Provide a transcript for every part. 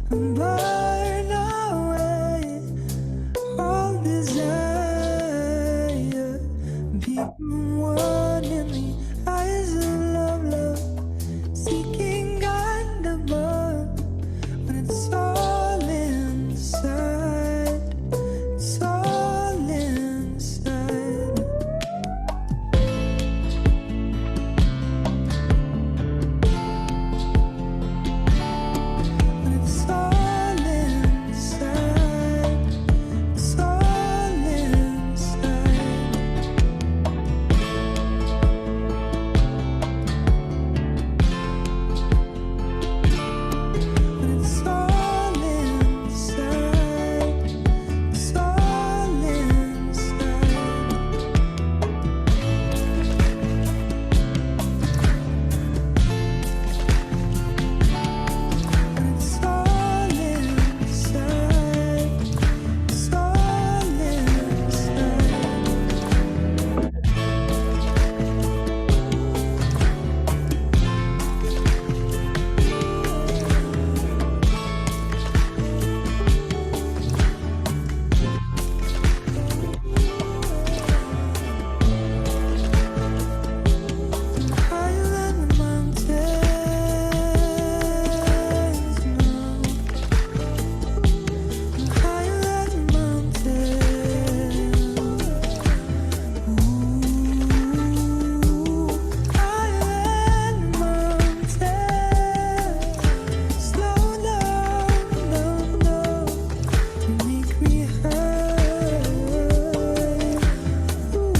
and burn away all desire. Become one in the eyes of love, love, seeking God above. When it's all inside, it's all inside. When it's all inside, it's all inside. When it's all inside, it's all inside. When it's all inside, it's all inside. Higher than the mountains now. Higher than the mountains. Ooh, higher than the mountains. Slow down, down, down. You make me hurt. Ooh.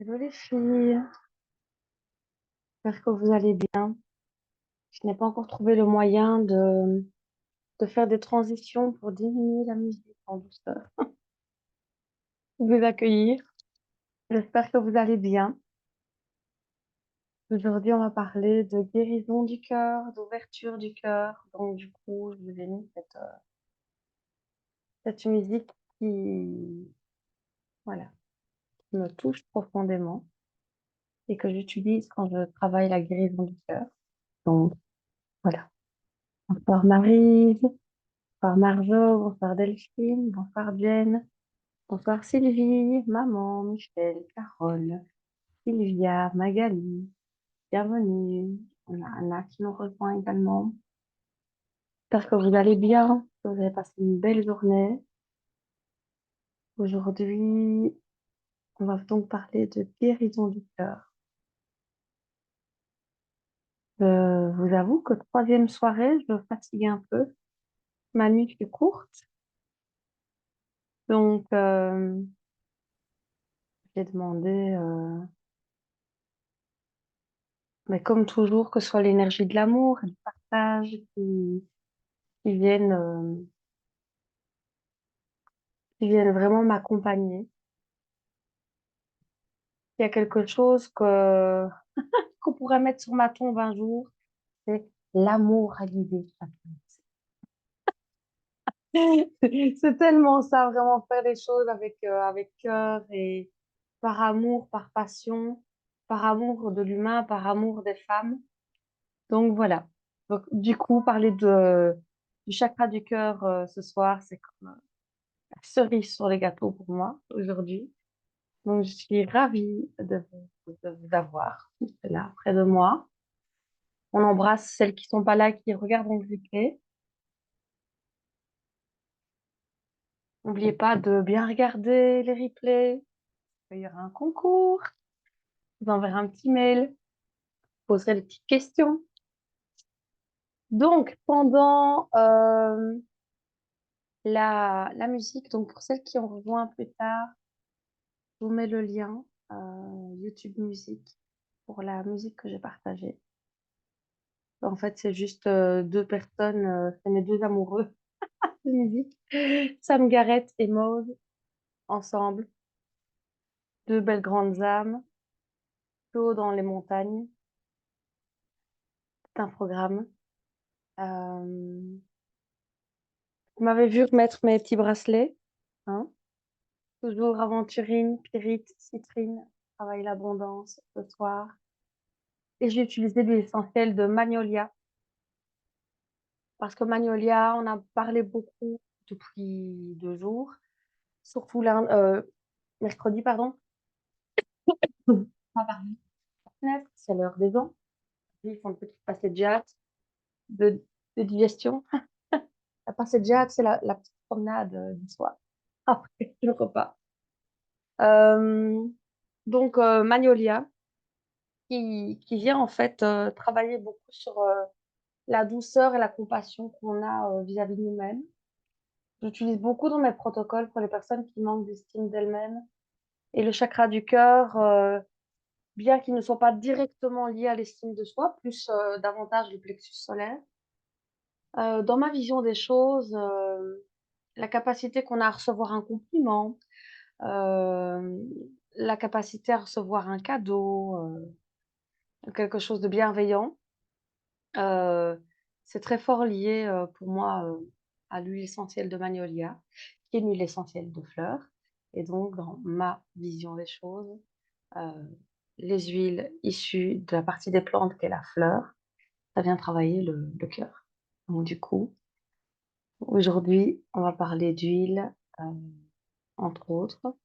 Hello les filles, j'espère que vous allez bien. Je n'ai pas encore trouvé le moyen de faire des transitions pour diminuer la musique en douceur. vous accueillir. J'espère que vous allez bien. Aujourd'hui, on va parler de guérison du cœur, d'ouverture du cœur. Donc, du coup, je vous ai mis cette musique qui, voilà, qui me touche profondément et que j'utilise quand je travaille la guérison du cœur. Donc, voilà. Bonsoir Maryse, bonsoir Marjo, bonsoir Delphine, bonsoir Jen, bonsoir Sylvie, maman, Michel, Carole, Sylvia, Magali. Bienvenue. On a Anna qui nous rejoint également. J'espère que vous allez bien, que vous avez passé une belle journée. Aujourd'hui, on va donc parler de guérison du cœur. Je vous avoue que troisième soirée, je me fatigue un peu. Ma nuit est courte, donc j'ai demandé, mais comme toujours, que ce soit l'énergie de l'amour et du partage qui viennent, qui viennent vraiment m'accompagner. Il y a quelque chose qu'on pourrait mettre sur ma tombe un jour, c'est l'amour à l'idée. C'est tellement ça, vraiment faire les choses avec cœur et par amour, par passion, par amour de l'humain, par amour des femmes. Donc voilà. Donc, du coup, parler du chakra du cœur ce soir, c'est comme la cerise sur les gâteaux pour moi aujourd'hui. Donc je suis ravie de vous avoir là près de moi. On embrasse celles qui sont pas là, qui regardent le replay. N'oubliez pas de bien regarder les replays. Il y aura un concours. Je vous enverrai un petit mail. Je poserai des petites questions. Donc, pendant la musique, donc pour celles qui ont rejoint plus tard, je vous mets le lien YouTube Musique pour la musique que j'ai partagée. En fait, c'est juste deux personnes, c'est mes deux amoureux de musique, Sam Garrett et Maud, ensemble. Deux belles grandes âmes, plus haut dans les montagnes. C'est un programme. Vous m'avez vu mettre mes petits bracelets, hein. Toujours aventurine, pyrite, citrine, travaille l'abondance ce soir. Et j'ai utilisé l'huile essentielle de Magnolia. Parce que Magnolia, on a parlé beaucoup depuis 2 jours, surtout mercredi, pardon. On a parlé de la fenêtre, c'est l'heure des ans. Ils font une petite passeggiate de, de digestion. La passeggiate, c'est la petite promenade du soir, après le repas. Euh, donc, Magnolia, qui vient en fait travailler beaucoup sur la douceur et la compassion qu'on a vis-à-vis de nous-mêmes. J'utilise beaucoup dans mes protocoles pour les personnes qui manquent d'estime d'elles-mêmes. Et le chakra du cœur, bien qu'il ne soit pas directement lié à l'estime de soi, plus davantage le plexus solaire, dans ma vision des choses, la capacité qu'on a à recevoir un compliment, euh, la capacité à recevoir un cadeau, quelque chose de bienveillant, euh, c'est très fort lié pour moi à l'huile essentielle de Magnolia, qui est une huile essentielle de fleurs. Et donc, dans ma vision des choses, euh, les huiles issues de la partie des plantes qu'est la fleur, ça vient travailler le cœur. Donc, du coup, aujourd'hui, on va parler d'huile, entre autres.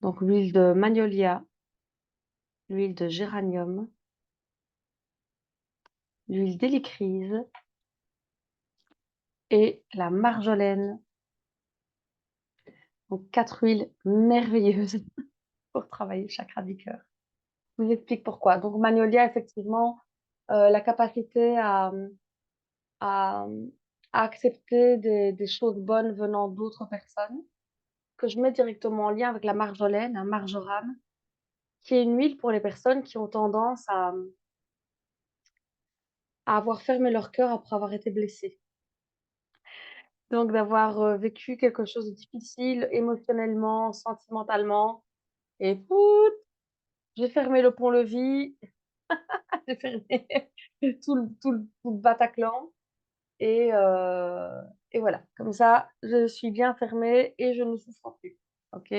Donc, l'huile de Magnolia, l'huile de géranium, l'huile d'hélicryse et la marjolaine. Donc, 4 huiles merveilleuses pour travailler le chakra du cœur. Je vous explique pourquoi. Donc, Magnolia, effectivement, la capacité à, à accepter des choses bonnes venant d'autres personnes, que je mets directement en lien avec la marjolaine, un marjoram, qui est une huile pour les personnes qui ont tendance à avoir fermé leur cœur après avoir été blessées. Donc d'avoir, vécu quelque chose de difficile émotionnellement, sentimentalement et pout, j'ai fermé le pont-levis, j'ai fermé tout le Bataclan et heu et voilà. Comme ça, je suis bien fermée et je ne souffre plus. OK?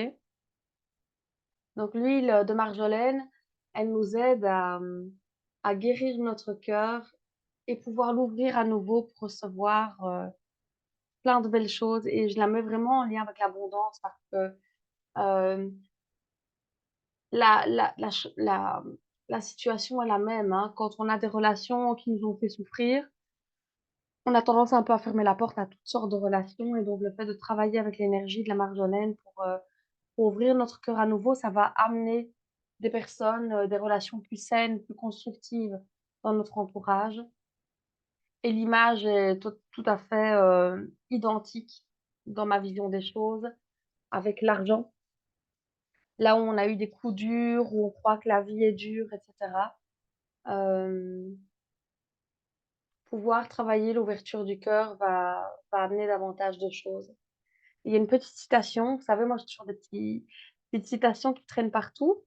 Donc l'huile, de marjolaine, elle nous aide à guérir notre cœur et pouvoir l'ouvrir à nouveau pour recevoir, plein de belles choses et je la mets vraiment en lien avec l'abondance parce que, hem, la situation est la même, hein. Quand on a des relations qui nous ont fait souffrir, on a tendance un peu à fermer la porte à toutes sortes de relations et donc le fait de travailler avec l'énergie de la marjolaine pour ouvrir notre cœur à nouveau, ça va amener des personnes, des relations plus saines, plus constructives dans notre entourage et l'image est tout à fait, identique dans ma vision des choses avec l'argent. Là où on a eu des coups durs, où on croit que la vie est dure et cetera, hem, pouvoir travailler l'ouverture du cœur va amener davantage de choses. Il y a une petite citation, vous savez, moi j'ai toujours des petites citations qui traînent partout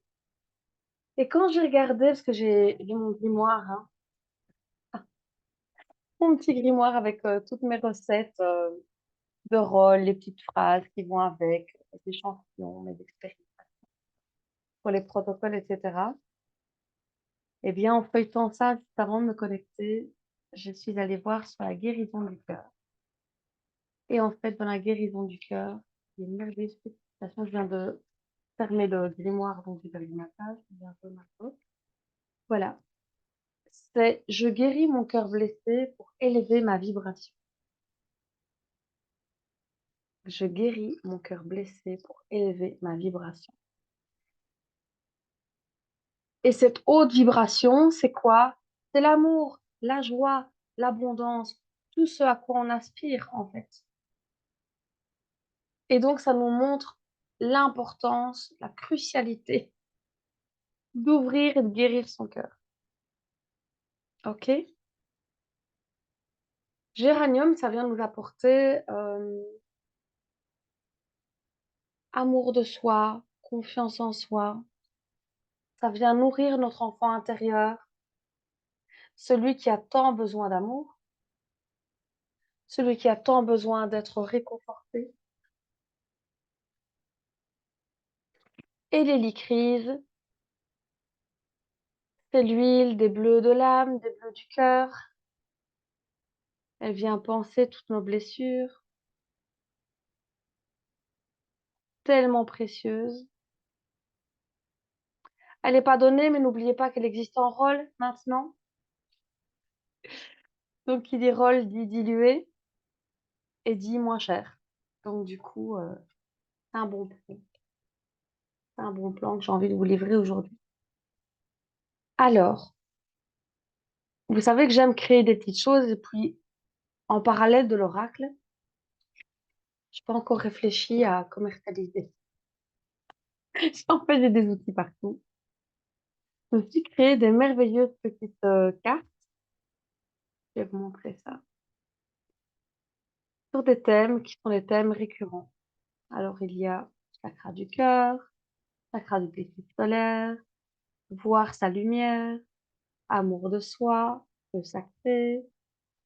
et quand j'ai regardé parce que j'ai mon grimoire, hein, mon petit grimoire avec, toutes mes recettes, de rôles, les petites phrases qui vont avec, les échantillons, mes expériences pour les protocoles et cetera. Eh bien, en feuilletant ça juste avant de me connecter, je suis allée voir sur la guérison du cœur et en fait, dans la guérison du cœur, il y a une merveilleuse petite citation. Je viens de fermer le grimoire, donc j'ai perdu ma page, j'ai un peu ma faute. Voilà, c'est: «Je guéris mon cœur blessé pour élever ma vibration. Je guéris mon cœur blessé pour élever ma vibration» et cette haute vibration, c'est quoi? C'est l'amour, la joie, l'abondance, tout ce à quoi on aspire, en fait. Et donc ça nous montre l'importance, la crucialité d'ouvrir et de guérir son cœur. OK? Géranium, ça vient nous apporter, amour de soi, confiance en soi. Ça vient nourrir notre enfant intérieur, celui qui a tant besoin d'amour, celui qui a tant besoin d'être réconforté. Et l'hélicryse, c'est l'huile des bleus de l'âme, des bleus du cœur. Elle vient panser toutes nos blessures, tellement précieuses. Elle n'est pas donnée, mais n'oubliez pas qu'elle existe en rôle maintenant. Donc qui dit rôle dit dilué et dit moins cher. Donc du coup, c'est un bon plan. C'est un bon plan que j'ai envie de vous livrer aujourd'hui. Alors, vous savez que j'aime créer des petites choses et puis en parallèle de l'oracle, j'ai pas encore réfléchi à commercialiser. En fait, j'ai des outils partout. Je me suis créé des merveilleuses petites, cartes. Je vais vous montrer ça. Sur des thèmes qui sont des thèmes récurrents. Alors il y a chakra du cœur, chakra du plexus solaire, voir sa lumière, amour de soi, le sacré,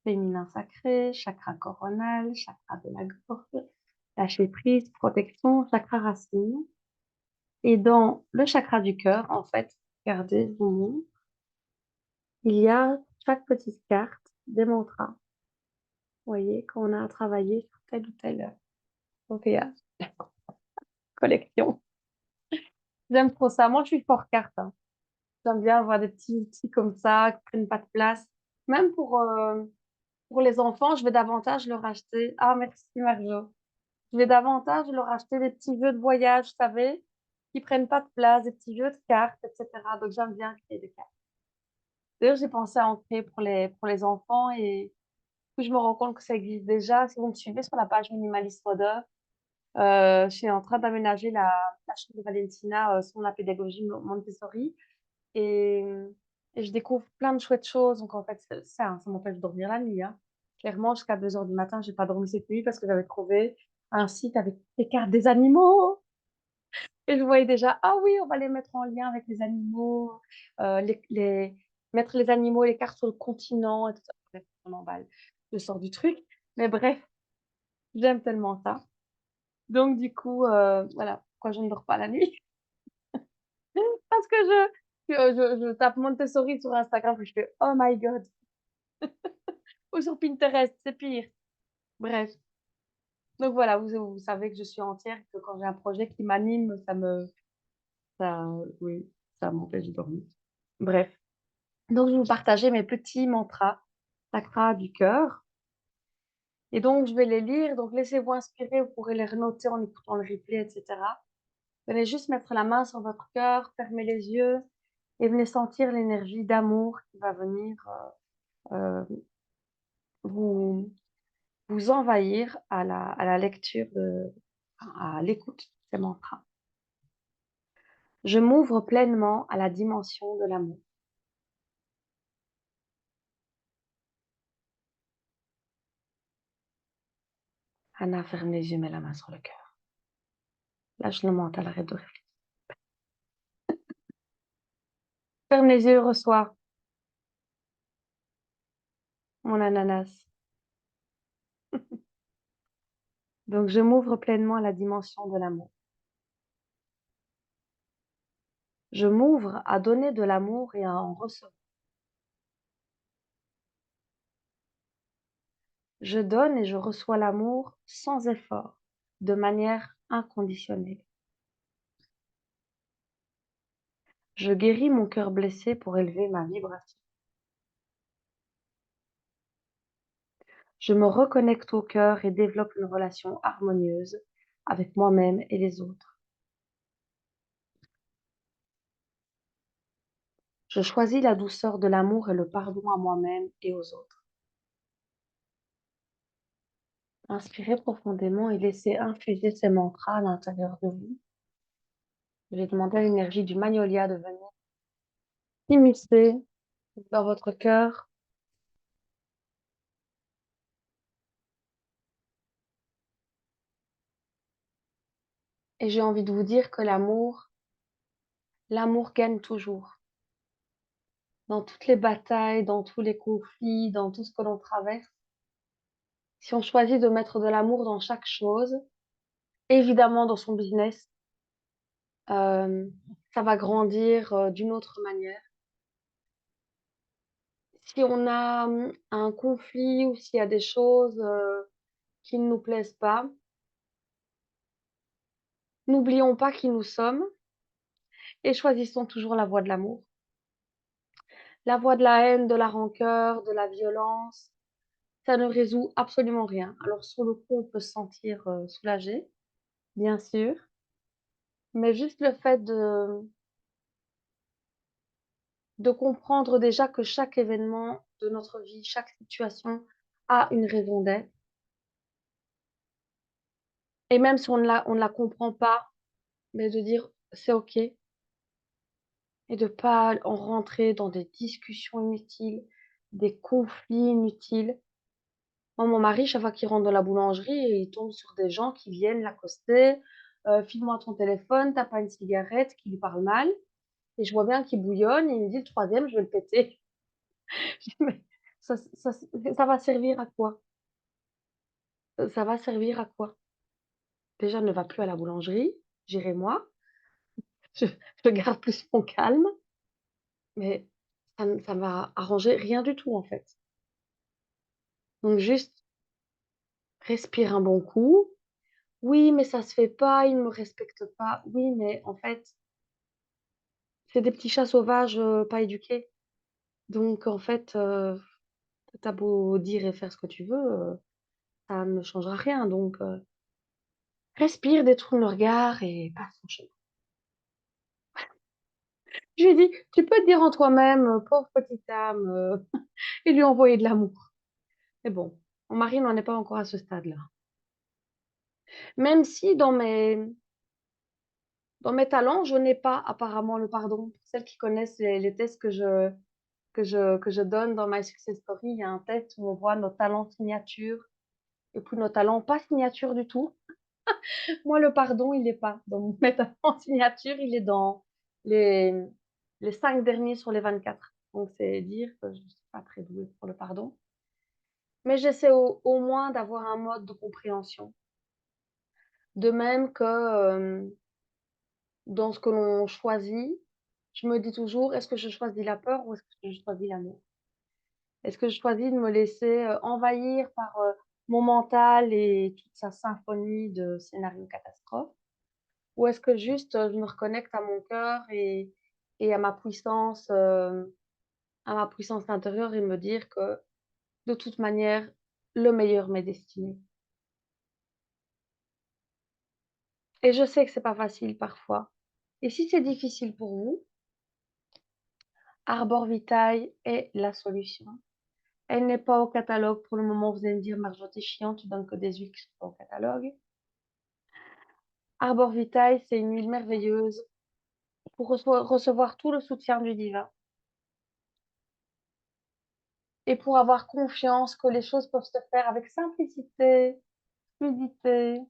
féminin sacré, chakra coronal, chakra de la gorge, lâcher prise, protection, chakra racine. Et dans le chakra du cœur, en fait, regardez, je vous montre, il y a chaque petite carte des mantras. Vous voyez, quand on a à travailler sur telle ou telle, donc il y a collection. J'aime trop ça. Moi, je suis fort carte, hein. J'aime bien avoir des petits outils comme ça qui prennent pas de place. Même pour les enfants, je vais davantage leur acheter ah merci Marjo. Je vais davantage leur acheter des petits jeux de voyage, vous savez, qui prennent pas de place, des petits jeux de cartes et cetera. Donc j'aime bien créer des cartes. D'ailleurs, j'ai pensé à en créer pour les enfants et puis je me rends compte que ça existe déjà. Si vous me suivez sur la page Minimalist Mother, je suis en train d'aménager la chambre de Valentina, selon la pédagogie Montessori et et je découvre plein de chouettes choses. Donc en fait, ça m'empêche de dormir la nuit, hein. Clairement, jusqu'à 2 heures du matin, j'ai pas dormi cette nuit parce que j'avais trouvé un site avec des cartes des animaux. Et je voyais déjà, ah oui, on va les mettre en lien avec les animaux, mettre les animaux et les cartes sur le continent, et tout ça. Bref, on emballe. Je sors du truc. Mais bref, j'aime tellement ça. Donc, du coup, voilà, pourquoi je ne dors pas la nuit. Parce que je tape Montessori sur Instagram et je fais, oh my God. Ou sur Pinterest, c'est pire. Bref. Donc voilà, vous savez que je suis entière, que quand j'ai un projet qui m'anime, oui, ça m'empêche de dormir. Bref. Donc, je vais vous partager mes petits mantras, chakras du cœur. Et donc, je vais les lire. Donc, laissez-vous inspirer. Vous pourrez les renoter en écoutant le replay, etc. Vous allez juste mettre la main sur votre cœur, fermer les yeux et venez sentir l'énergie d'amour qui va venir euh, vous, vous envahir à la lecture à l'écoute de ces mantras. Je m'ouvre pleinement à la dimension de l'amour. Anna, ferme les yeux, mets la main sur le cœur. Lâche le mental, arrête de réfléchir. Ferme les yeux, reçois mon ananas. Donc, je m'ouvre pleinement à la dimension de l'amour. Je m'ouvre à donner de l'amour et à en recevoir. Je donne et je reçois l'amour sans effort, de manière inconditionnelle. Je guéris mon cœur blessé pour élever ma vibration. Je me reconnecte au cœur et développe une relation harmonieuse avec moi-même et les autres. Je choisis la douceur de l'amour et le pardon à moi-même et aux autres. Inspirez profondément et laissez infuser ces mantras à l'intérieur de vous. Je vais demander à l'énergie du magnolia de venir s'immiscer dans votre cœur. Et j'ai envie de vous dire que l'amour gagne toujours. Dans toutes les batailles, dans tous les conflits, dans tout ce que l'on traverse, si on choisit de mettre de l'amour dans chaque chose, évidemment dans son business, euh, ça va grandir d'une autre manière. Si on a un conflit ou s'il y a des choses qui ne nous plaisent pas, n'oublions pas qui nous sommes et choisissons toujours la voie de l'amour. La voie de la haine, de la rancœur, de la violence, ça ne résout absolument rien. Alors sur le coup, on peut se sentir soulagé, bien sûr, mais juste le fait de comprendre déjà que chaque événement de notre vie, chaque situation a une raison d'être. Et même si on ne la comprend pas, mais de dire c'est OK et de pas en rentrer dans des discussions inutiles, des conflits inutiles. Moi, mon mari, chaque fois qu'il rentre dans la boulangerie, il tombe sur des gens qui viennent l'accoster. File-moi ton téléphone, t'as pas une cigarette, qui lui parle mal. Et je vois bien qu'il bouillonne et il me dit le troisième, je vais le péter. Je dis, mais ça va servir à quoi? Ça va servir à quoi? Déjà, ne va plus à la boulangerie, j'irai moi, je, je garde plus mon calme, mais ça ne va arranger rien du tout en fait. Donc juste respire un bon coup. Oui, mais ça se fait pas, il ne me respecte pas. Oui, mais en fait, c'est des petits chats sauvages pas éduqués. Donc en fait, tu beau dire et faire ce que tu veux, ça ne changera rien. Donc respire, détourne le regard et passe ton chemin. Je lui ai dit, tu peux te dire en toi-même, pauvre petite âme, et lui envoyer de l'amour. Mais bon, mon mari n'en est pas encore à ce stade-là. Même si dans mes talents, je n'ai pas apparemment le pardon. Pour celles qui connaissent les tests que que je donne dans My Success Story. Il y a un test où on voit nos talents signature et puis nos talents pas signature du tout. Moi, le pardon, il est pas dans mes talents signature, il est dans les, les 5 derniers sur les 24. Donc, c'est dire que je ne suis pas très douée pour le pardon. Mais j'essaie au moins d'avoir un mode de compréhension. De même que dans ce que l'on choisit, je me dis toujours, est-ce que je choisis la peur ou est-ce que je choisis l'amour? Est-ce que je choisis de me laisser envahir par mon mental et toute sa symphonie de scénarios catastrophes? Ou est-ce que juste je me reconnecte à mon cœur et à ma puissance intérieure et me dire que de toute manière, le meilleur m'est destiné? Et je sais que c'est pas facile parfois. Et si c'est difficile pour vous, Arbor Vitae est la solution. Elle n'est pas au catalogue pour le moment. Vous allez me dire, Marjo, t'es chiante, tu donnes que des huiles qui sont pas au catalogue. Arbor Vitae, c'est une huile merveilleuse pour recevoir tout le soutien du divin et pour avoir confiance que les choses peuvent se faire avec simplicité, fluidité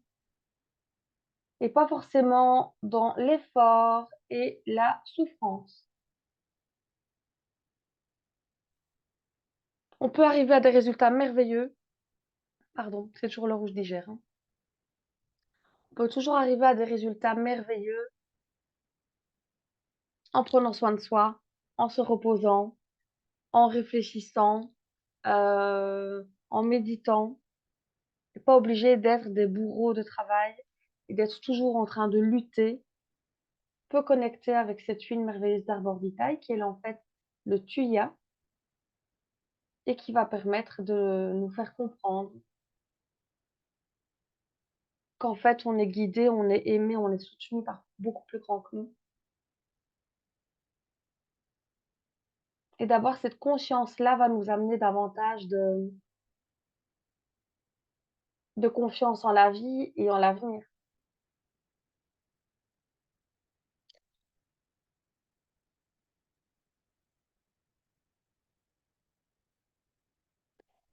et pas forcément dans l'effort et la souffrance. On peut arriver à des résultats merveilleux. Pardon, c'est toujours l'heure où je digère, hein. On peut toujours arriver à des résultats merveilleux en prenant soin de soi, en se reposant, en réfléchissant, en méditant. Tu pas obligé d'être des bourreaux de travail et d'être toujours en train de lutter. On peut connecter avec cette huile merveilleuse d'Arbor Vitae qui est en fait le thuya et qui va permettre de nous faire comprendre qu'en fait on est guidé, on est aimé, on est soutenu par beaucoup plus grand que nous. Et d'avoir cette conscience-là va nous amener davantage de confiance en la vie et en l'avenir.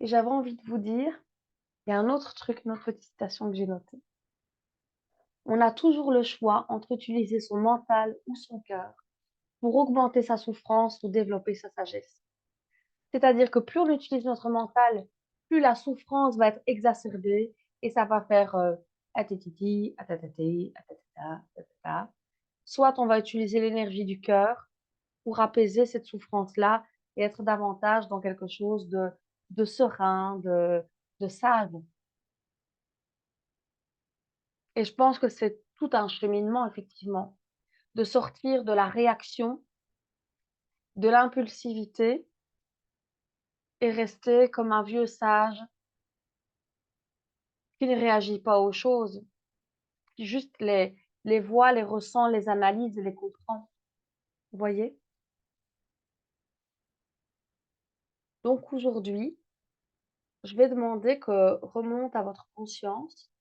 Et j'avais envie de vous dire, il y a un autre truc, une autre petite citation que j'ai notée. On a toujours le choix entre utiliser son mental ou son cœur pour augmenter sa souffrance ou développer sa sagesse. C'est-à-dire que plus on utilise notre mental, plus la souffrance va être exacerbée et ça va faire atatiti, atatati, atatata, atatata. Soit on va utiliser l'énergie du cœur pour apaiser cette souffrance-là et être davantage dans quelque chose de serein, de sage. Et je pense que c'est tout un cheminement, effectivement, de sortir de la réaction, de l'impulsivité et rester comme un vieux sage qui ne réagit pas aux choses, qui juste les voit, les ressent, les analyse et les comprend. Vous voyez? Donc aujourd'hui, je vais demander que remonte à votre conscience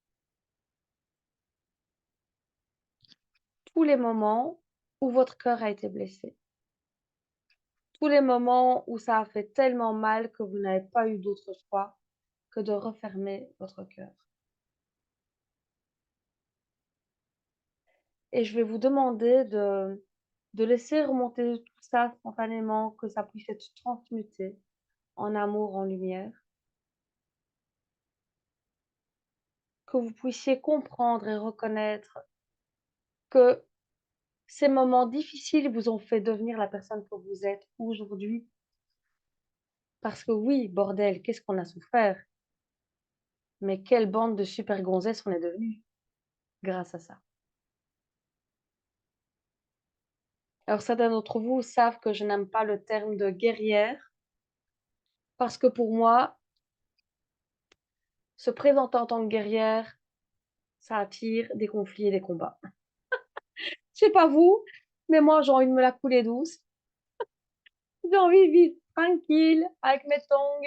tous les moments où votre cœur a été blessé, tous les moments où ça a fait tellement mal que vous n'avez pas eu d'autre choix que de refermer votre cœur. Et je vais vous demander de laisser remonter tout ça spontanément, que ça puisse être transmuté en amour, en lumière, que vous puissiez comprendre et reconnaître que ces moments difficiles vous ont fait devenir la personne que vous êtes aujourd'hui. Parce que oui, bordel, qu'est-ce qu'on a souffert, mais quelle bande de super gonzesses on est devenus grâce à ça. Alors certains d'entre vous savent que je n'aime pas le terme de guerrière, parce que pour moi, se présenter en tant que guerrière, ça attire des conflits et des combats. Je sais pas vous, mais moi j'ai envie de me la couler douce. J'ai envie de vivre tranquille avec mes tongs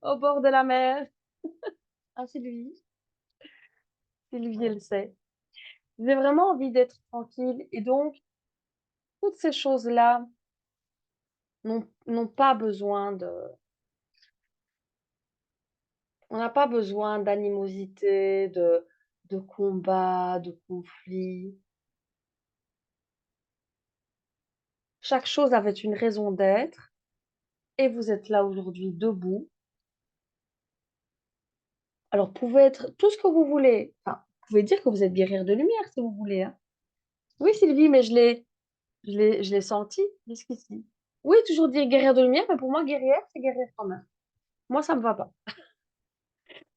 au bord de la mer. Ah Sylvie elle sait. J'ai vraiment envie d'être tranquille et donc toutes ces choses-là n'ont pas besoin de on n'a pas besoin d'animosité, de combat, de conflit. Chaque chose avait une raison d'être et vous êtes là aujourd'hui debout. Alors, vous pouvez être tout ce que vous voulez. Enfin, vous pouvez dire que vous êtes guerrière de lumière si vous voulez, hein. Oui, Sylvie, mais je l'ai senti jusqu'ici. Oui, toujours dire guerrière de lumière, mais pour moi, guerrière, c'est guerrière quand même. Moi, ça me va pas.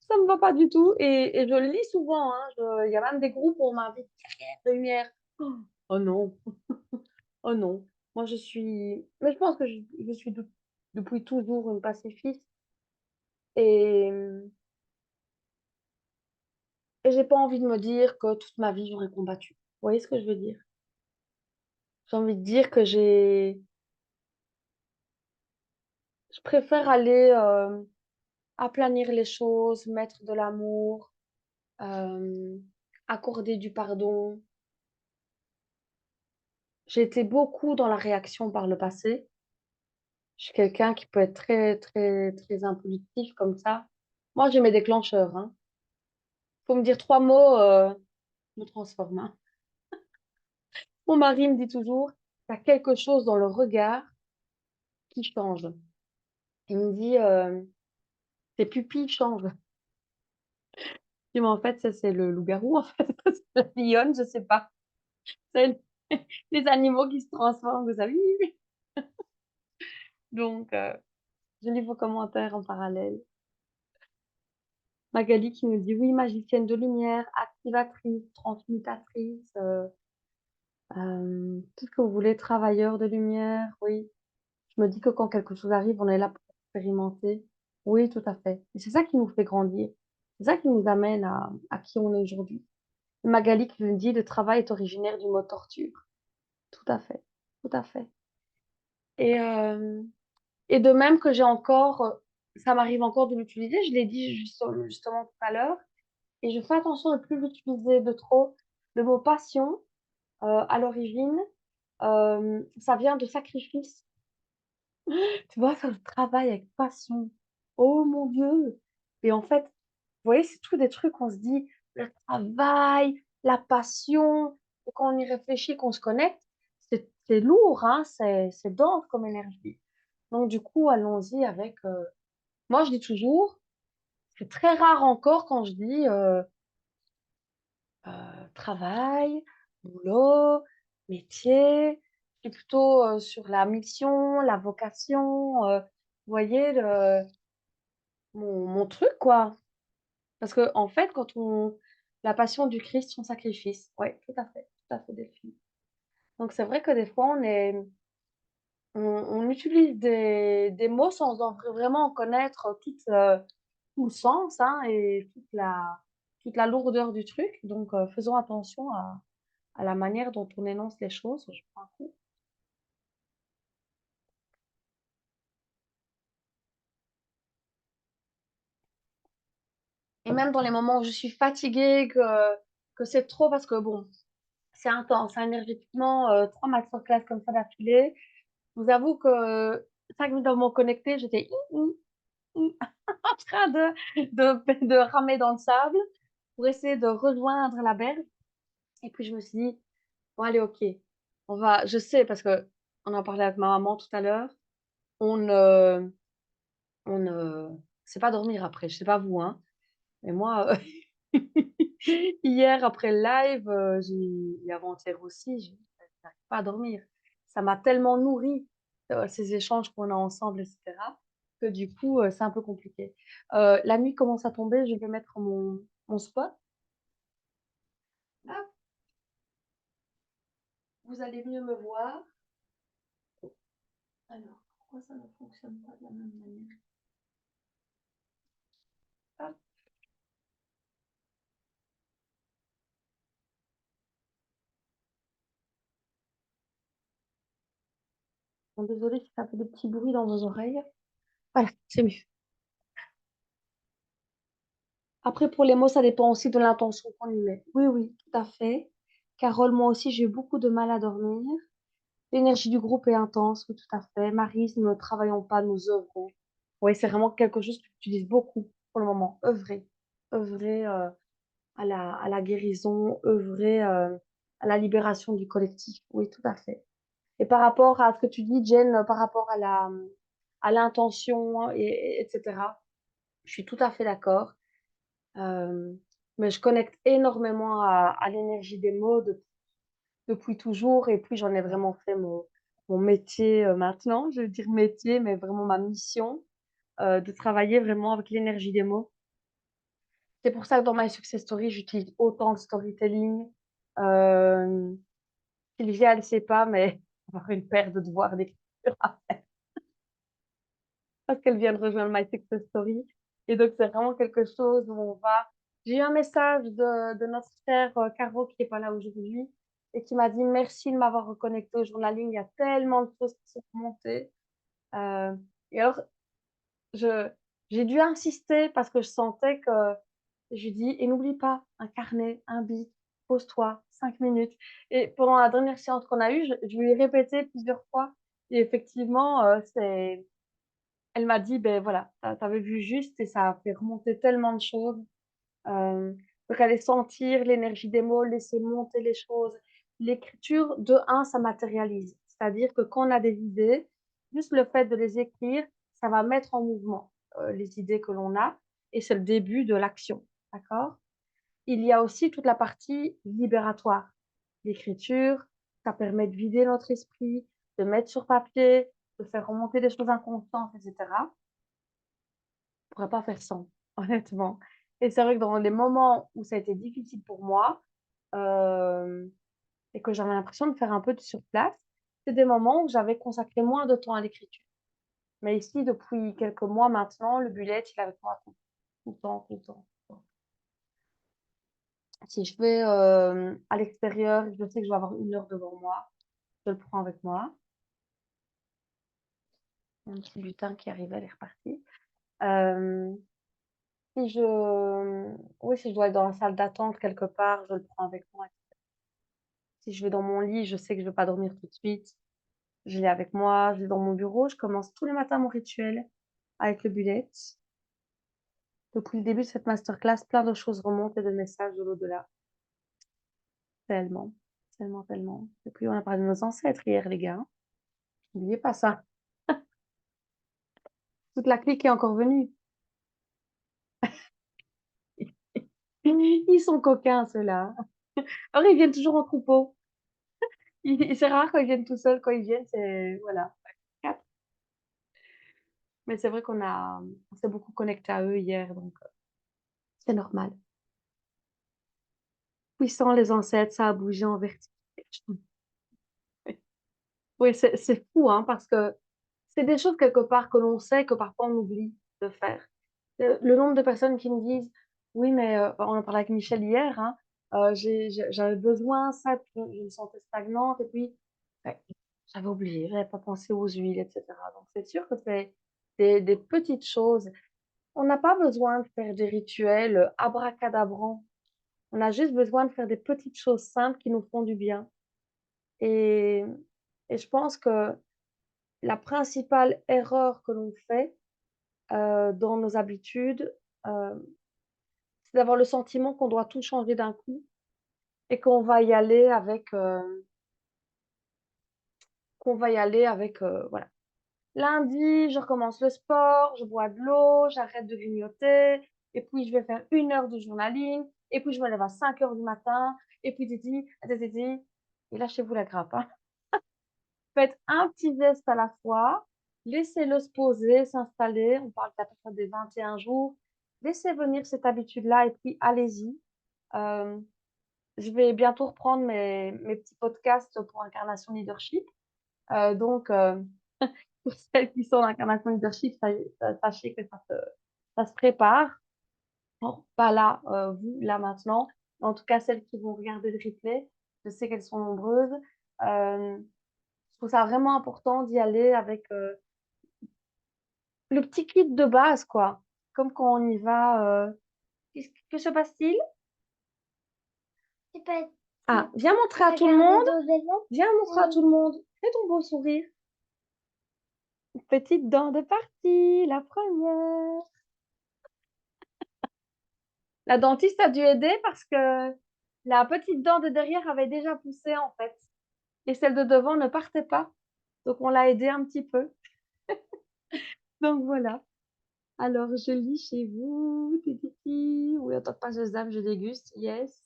Ça me va pas du tout. Et je le lis souvent, hein. Il y a même des groupes où on m'invite guerrière de lumière. Oh non, oh non. Moi, je suis. Mais je pense que je suis depuis toujours une pacifiste. Et, et j'ai pas envie de me dire que toute ma vie, j'aurais combattu. Vous voyez ce que je veux dire? J'ai envie de dire que je préfère aller aplanir les choses, mettre de l'amour, euh, accorder du pardon. J'ai été beaucoup dans la réaction par le passé. Je suis quelqu'un qui peut être très, très, très impulsif comme ça. Moi, j'ai mes déclencheurs, hein. Faut me dire trois mots, je me transforme, hein. Mon mari me dit toujours, il y a quelque chose dans le regard qui change. Il me dit, tes pupilles changent. Je dis, mais en fait, ça, c'est le loup-garou, en fait. C'est la lionne, je sais pas. C'est les animaux qui se transforment, vous savez. Donc, je lis vos commentaires en parallèle. Magali qui nous dit, oui, magicienne de lumière, activatrice, transmutatrice, tout ce que vous voulez, travailleur de lumière, oui. Je me dis que quand quelque chose arrive, on est là pour expérimenter. Oui, tout à fait. Et c'est ça qui nous fait grandir. C'est ça qui nous amène à qui on est aujourd'hui. Magali qui nous dit, le travail est originaire du mot torture. Tout à fait. Tout à fait. Et, euh, et de même que j'ai encore, ça m'arrive encore de l'utiliser, je l'ai dit justement tout à l'heure, et je fais attention de ne plus l'utiliser de trop. Le mot passion, à l'origine, ça vient de sacrifice. Tu vois, faire le travail avec passion. Oh mon Dieu! Et en fait, vous voyez, c'est tout des trucs qu'on se dit, le travail, la passion, et quand on y réfléchit, qu'on se connecte, c'est lourd, hein, c'est dense comme énergie. Donc du coup, allons-y avec... moi, je dis toujours, c'est très rare encore quand je dis travail, boulot, métier. Je suis plutôt sur la mission, la vocation, vous voyez, mon truc, quoi. Parce que, en fait, la passion du Christ, son sacrifice. Oui, tout à fait, Delphine. Donc, c'est vrai que des fois, on utilise des mots sans vraiment en connaître tout le sens, hein, et toute la lourdeur du truc. Donc, faisons attention à la manière dont on énonce les choses. Je prends un coup. Et même dans les moments où je suis fatiguée, que c'est trop, parce que bon, c'est intense, hein, énergétiquement, 3 masterclass comme ça d'affilée. Je vous avoue que 5 minutes avant de me connecter, j'étais en train de ramer dans le sable pour essayer de rejoindre la berge. Et puis je me suis dit, bon allez, ok, je sais, parce que on en parlait avec ma maman tout à l'heure, on ne, on ne sait pas dormir après, je sais pas vous, hein, mais moi, hier après le live, et avant-hier aussi, je n'arrive pas à dormir. Ça m'a tellement nourri, ces échanges qu'on a ensemble, etc., que du coup, c'est un peu compliqué. La nuit commence à tomber, je vais mettre mon spot. Hop, vous allez mieux me voir. Alors, pourquoi ça ne fonctionne pas de la même manière? Hop. Bon, désolée si ça fait des petits bruits dans vos oreilles. Voilà, c'est mieux. Après, pour les mots, ça dépend aussi de l'intention qu'on y met. Oui, oui, tout à fait. Carole, moi aussi, j'ai eu beaucoup de mal à dormir. L'énergie du groupe est intense, oui, tout à fait. Marie, nous ne travaillons pas, nous œuvrons. Oui, c'est vraiment quelque chose que tu utilises beaucoup pour le moment. Œuvrer. Œuvrer à la guérison, œuvrer à la libération du collectif. Oui, tout à fait. Et par rapport à ce que tu dis, Jen, par rapport à l'intention, etc., je suis tout à fait d'accord. Euh, mais je connecte énormément à l'énergie des mots depuis toujours. Et puis, j'en ai vraiment fait mon métier maintenant. Je veux dire métier, mais vraiment ma mission de travailler vraiment avec l'énergie des mots. C'est pour ça que dans my success story, j'utilise autant le storytelling. Euh, Sylvia, elle ne sait pas, mais avoir une paire de devoirs d'écriture parce qu'elle vient de rejoindre My Success Story. Et donc, c'est vraiment quelque chose où on va. J'ai eu un message de notre chère Caro qui n'est pas là aujourd'hui et qui m'a dit merci de m'avoir reconnecté au journaling. Il y a tellement de choses qui sont remontées. Euh, et alors, je, j'ai dû insister parce que je sentais que je lui dis, et n'oublie pas, un carnet, un bic, pose-toi 5 minutes. Et pendant la dernière séance qu'on a eue, je lui ai répété plusieurs fois. Et effectivement, elle m'a dit, ben voilà, t'avais vu juste et ça a fait remonter tellement de choses. Euh, donc, aller sentir l'énergie des mots, laisser monter les choses. L'écriture, de un, ça matérialise. C'est-à-dire que quand on a des idées, juste le fait de les écrire, ça va mettre en mouvement les idées que l'on a et c'est le début de l'action. D'accord? Il y a aussi toute la partie libératoire. L'écriture, ça permet de vider notre esprit, de mettre sur papier, de faire remonter des choses inconscientes, etc. Je pourrais pas faire sans, honnêtement. Et c'est vrai que dans les moments où ça a été difficile pour moi euh, et que j'avais l'impression de faire un peu de surplace, c'est des moments où j'avais consacré moins de temps à l'écriture. Mais ici, depuis quelques mois maintenant, le bullet, il est avec moi tout le temps, tout le temps. Si je vais à l'extérieur, je sais que je vais avoir 1 heure devant moi, je le prends avec moi. Un petit butin qui arrivait, elle est repartie. Euh, si oui, si je dois être dans la salle d'attente quelque part, je le prends avec moi. Si je vais dans mon lit, je sais que je ne vais pas dormir tout de suite. Je l'ai avec moi, je l'ai dans mon bureau. Je commence tous les matins mon rituel avec le bullet. Depuis le début de cette masterclass, plein de choses remontent et de messages de l'au-delà. Tellement, tellement, tellement. Et puis, on a parlé de nos ancêtres hier, les gars. N'oubliez pas ça. Toute la clique est encore venue. Ils sont coquins, ceux-là. Alors, ils viennent toujours en troupeau. C'est rare quand ils viennent tout seuls. Quand ils viennent, c'est... Voilà. Quatre. Mais c'est vrai on s'est beaucoup connecté à eux hier, donc c'est normal. Puissant, les ancêtres, ça a bougé en verticale. Oui, c'est fou, hein, parce que c'est des choses quelque part que l'on sait que parfois on oublie de faire. Le nombre de personnes qui me disent, oui, mais on en parlait avec Michel hier, hein, j'avais besoin, ça, puis je me sentais stagnante, et puis ouais, j'avais oublié, j'avais pas pensé aux huiles, etc. Donc c'est sûr que c'est des petites choses. On n'a pas besoin de faire des rituels abracadabrants. On a juste besoin de faire des petites choses simples qui nous font du bien. Et, et je pense que la principale erreur que l'on fait dans nos habitudes, euh, c'est d'avoir le sentiment qu'on doit tout changer d'un coup et qu'on va y aller avec, voilà. Lundi, je recommence le sport, je bois de l'eau, j'arrête de grignoter, et puis je vais faire 1 heure de journaling, et puis je me lève à 5 heures du matin, et puis titi, titi, et lâchez-vous la grappe, hein. Faites un petit geste à la fois, laissez-le se poser, s'installer. On parle à peu près des 21 jours. Laissez venir cette habitude-là et puis allez-y. Euh, je vais bientôt reprendre mes petits podcasts pour Incarnation Leadership. Donc, pour celles qui sont en Incarnation Leadership, sachez que ça se prépare. Bon, pas là, vous, là maintenant. Mais en tout cas, celles qui vont regarder le replay, je sais qu'elles sont nombreuses. Euh, je trouve ça vraiment important d'y aller avec le petit kit de base, quoi. Comme quand on y va. Que se passe-t-il? C'est pas Ah, viens montrer à tout le monde. Viens montrer à tout le monde. Fais ton beau sourire. Petite dent de partie, la première. La dentiste a dû aider parce que la petite dent de derrière avait déjà poussé en fait. Et celle de devant ne partait pas. Donc on l'a aidée un petit peu. Donc voilà. Alors je lis chez vous. Tititi. Oui, en tant que passeuse d'âme, je déguste. Yes.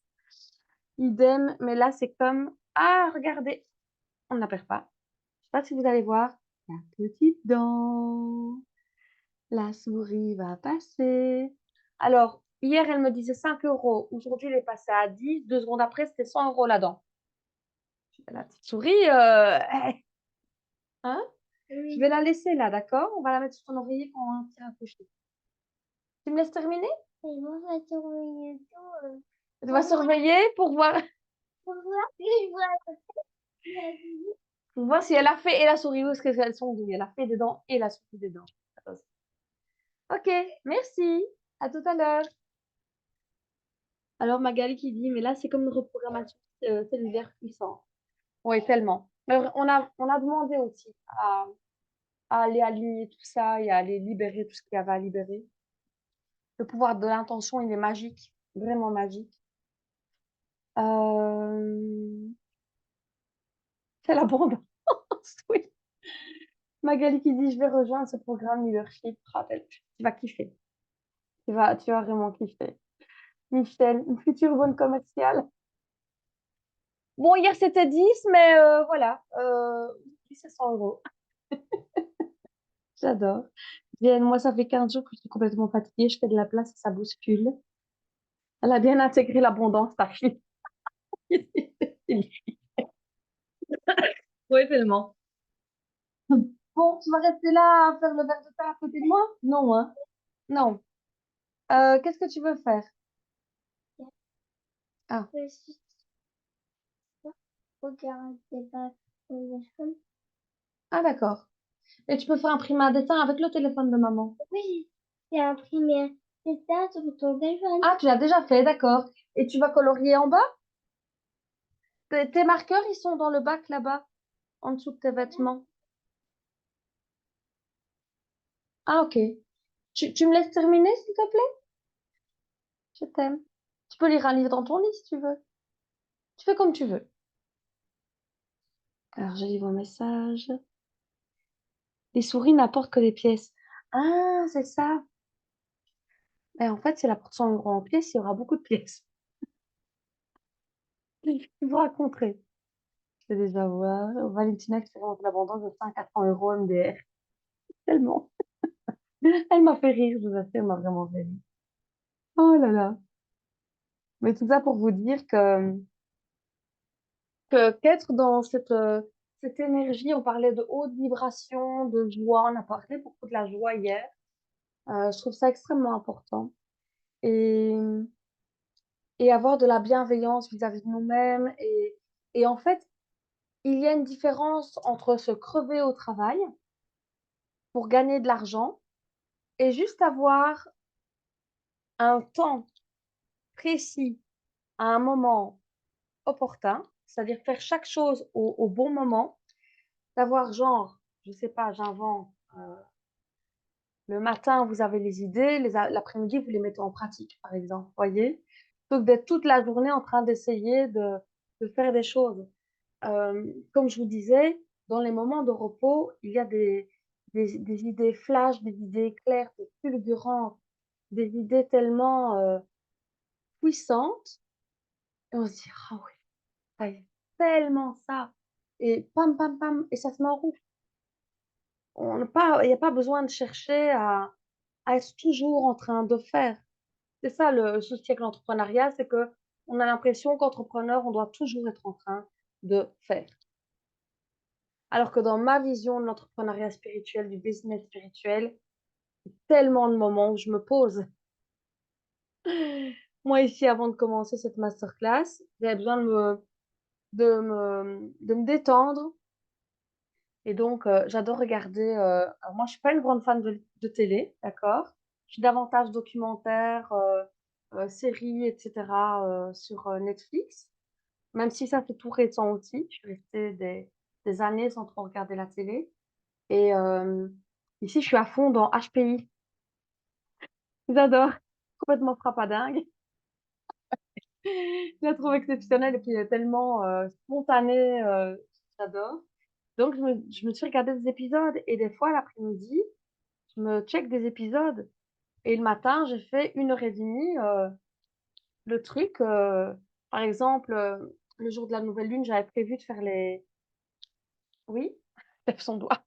Idem. Mais là, c'est comme. Ah, regardez. On ne la perd pas. Je sais pas si vous allez voir. La petite dent. La souris va passer. Alors, hier, elle me disait 5 euros. Aujourd'hui, elle est passée à 10. 2 secondes après, c'était 100 euros la dent. La petite souris, hein? Je vais la laisser là, d'accord? On va la mettre sur ton oreiller quand on tire un coucher. Tu me laisses terminer? Tu vas surveiller pour voir, pour voir si elle a fait et la souris, où est-ce qu'elles sont douées. Elle a fait des dents et la souris des dents. Attention. Ok, merci. À tout à l'heure. Alors, Magali qui dit, mais là, c'est comme une reprogrammation cellulaire puissante. Oui, tellement. Mais on a demandé aussi à aller aligner tout ça et à aller libérer tout ce qu'il y avait à libérer. Le pouvoir de l'intention, il est magique, vraiment magique. Euh, C'est l'abondance, oui. Magali qui dit, je vais rejoindre ce programme leadership. Rappelle, tu vas kiffer. Tu vas vraiment kiffer. Michel, une future bonne commerciale. Bon, hier c'était 10, mais voilà. Aujourd'hui, c'est 100 euros. J'adore. Vienne, moi, ça fait 15 jours que je suis complètement fatiguée. Je fais de la place et ça bouscule. Elle a bien intégré l'abondance, ta fille. Oui, tellement. Bon, tu vas rester là à faire le verre de thé à côté de moi? Non, hein? Non. Qu'est-ce que tu veux faire? Ah, ah d'accord. Et tu peux faire imprimer un dessin avec le téléphone de maman. Ah, tu l'as déjà fait, d'accord. Et tu vas colorier en bas? Tes marqueurs, ils sont dans le bac là-bas, en dessous de tes vêtements. Ah, ok. Tu me laisses terminer, s'il te plaît? Je t'aime. Tu peux lire un livre dans ton lit si tu veux. Tu fais comme tu veux. Alors, je lis vos messages. Les souris n'apportent que des pièces. Ah, c'est ça. Et en fait, si elle apporte 100 euros en pièces, il y aura beaucoup de pièces. Je vous raconterai. Je vais déjà voir. Valentina expérimente l'abondance de 5 à 100 euros MDR. Tellement. Elle m'a fait rire, je vous assure, elle m'a vraiment fait rire. Oh là là. Mais tout ça pour vous dire que qu'être dans cette énergie, on parlait de haute vibration, de joie, on a parlé beaucoup de la joie hier. Je trouve ça extrêmement important. Et, et avoir de la bienveillance vis-à-vis de nous-mêmes. Et en fait, il y a une différence entre se crever au travail pour gagner de l'argent et juste avoir un temps précis à un moment opportun, c'est-à-dire faire chaque chose au bon moment, d'avoir genre, je sais pas, j'invente, le matin, vous avez les idées, l'après-midi, vous les mettez en pratique, par exemple, voyez? Plutôt que d'être toute la journée en train d'essayer de faire des choses. Comme je vous disais, dans les moments de repos, il y a des idées flash, des idées claires, des fulgurantes, des idées tellement puissantes, et on se dit, ah oui, ça y est, tellement ça. Et pam, pam, pam, et ça se met en route. Il n'y a pas besoin de chercher à être toujours en train de faire. C'est ça le souci avec l'entrepreneuriat, c'est que on a l'impression qu'entrepreneur, on doit toujours être en train de faire. Alors que dans ma vision de l'entrepreneuriat spirituel, du business spirituel, tellement de moments où je me pose. Moi, ici, avant de commencer cette masterclass, j'avais besoin de me détendre. Et donc, j'adore regarder. Alors moi, je suis pas une grande fan de télé, d'accord? Je suis davantage documentaire, séries, etc. Sur Netflix. même si ça, c'est tout récent aussi. Je suis restée des années sans trop regarder la télé et ici, je suis à fond dans HPI. J'adore, complètement frappadingue. Je la trouve exceptionnelle et puis elle est tellement, spontanée, j'adore. Donc je me suis regardé des épisodes et des fois l'après-midi, je me check des épisodes et le matin, j'ai fait 1 heure et demie, le truc, par exemple, le jour de la nouvelle lune, j'avais prévu de faire les oui? Lève son doigt.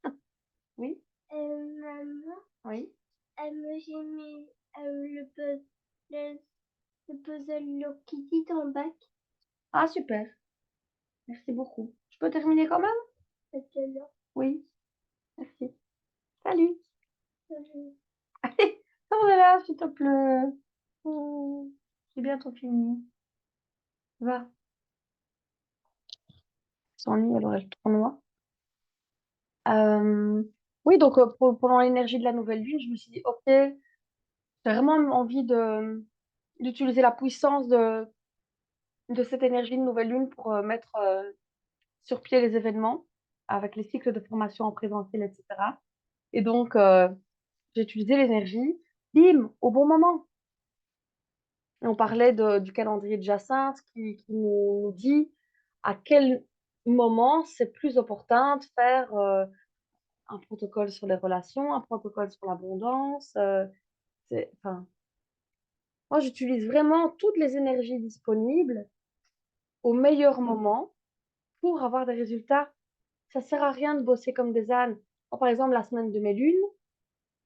Oui? Maman, Oui? j'ai mis le, le puzzle Hello Kitty dans le bac. Ah super, merci beaucoup. Je peux terminer quand même? Maintenant, Oui, merci. Salut. je- Allez, sors de là, s'il te plaît. Mmh, c'est bientôt fini. Va. S'ennuie, elle aurait le tournoi. Oui, donc pendant l'énergie de la nouvelle lune, je me suis dit: «OK, j'ai vraiment envie d'utiliser la puissance de cette énergie de nouvelle lune pour, mettre, sur pied les événements avec les cycles de formation en présentiel et cetera» et donc j'ai utilisé l'énergie, bim, au bon moment. Et on parlait du calendrier de Jacinthe qui nous dit à quel moment c'est plus opportun de faire, un protocole sur les relations, un protocole sur l'abondance, c'est enfin, moi j'utilise vraiment toutes les énergies disponibles au meilleur moment pour avoir des résultats. Ça sert à rien de bosser comme des ânes. Moi, par exemple, la semaine de mes lunes,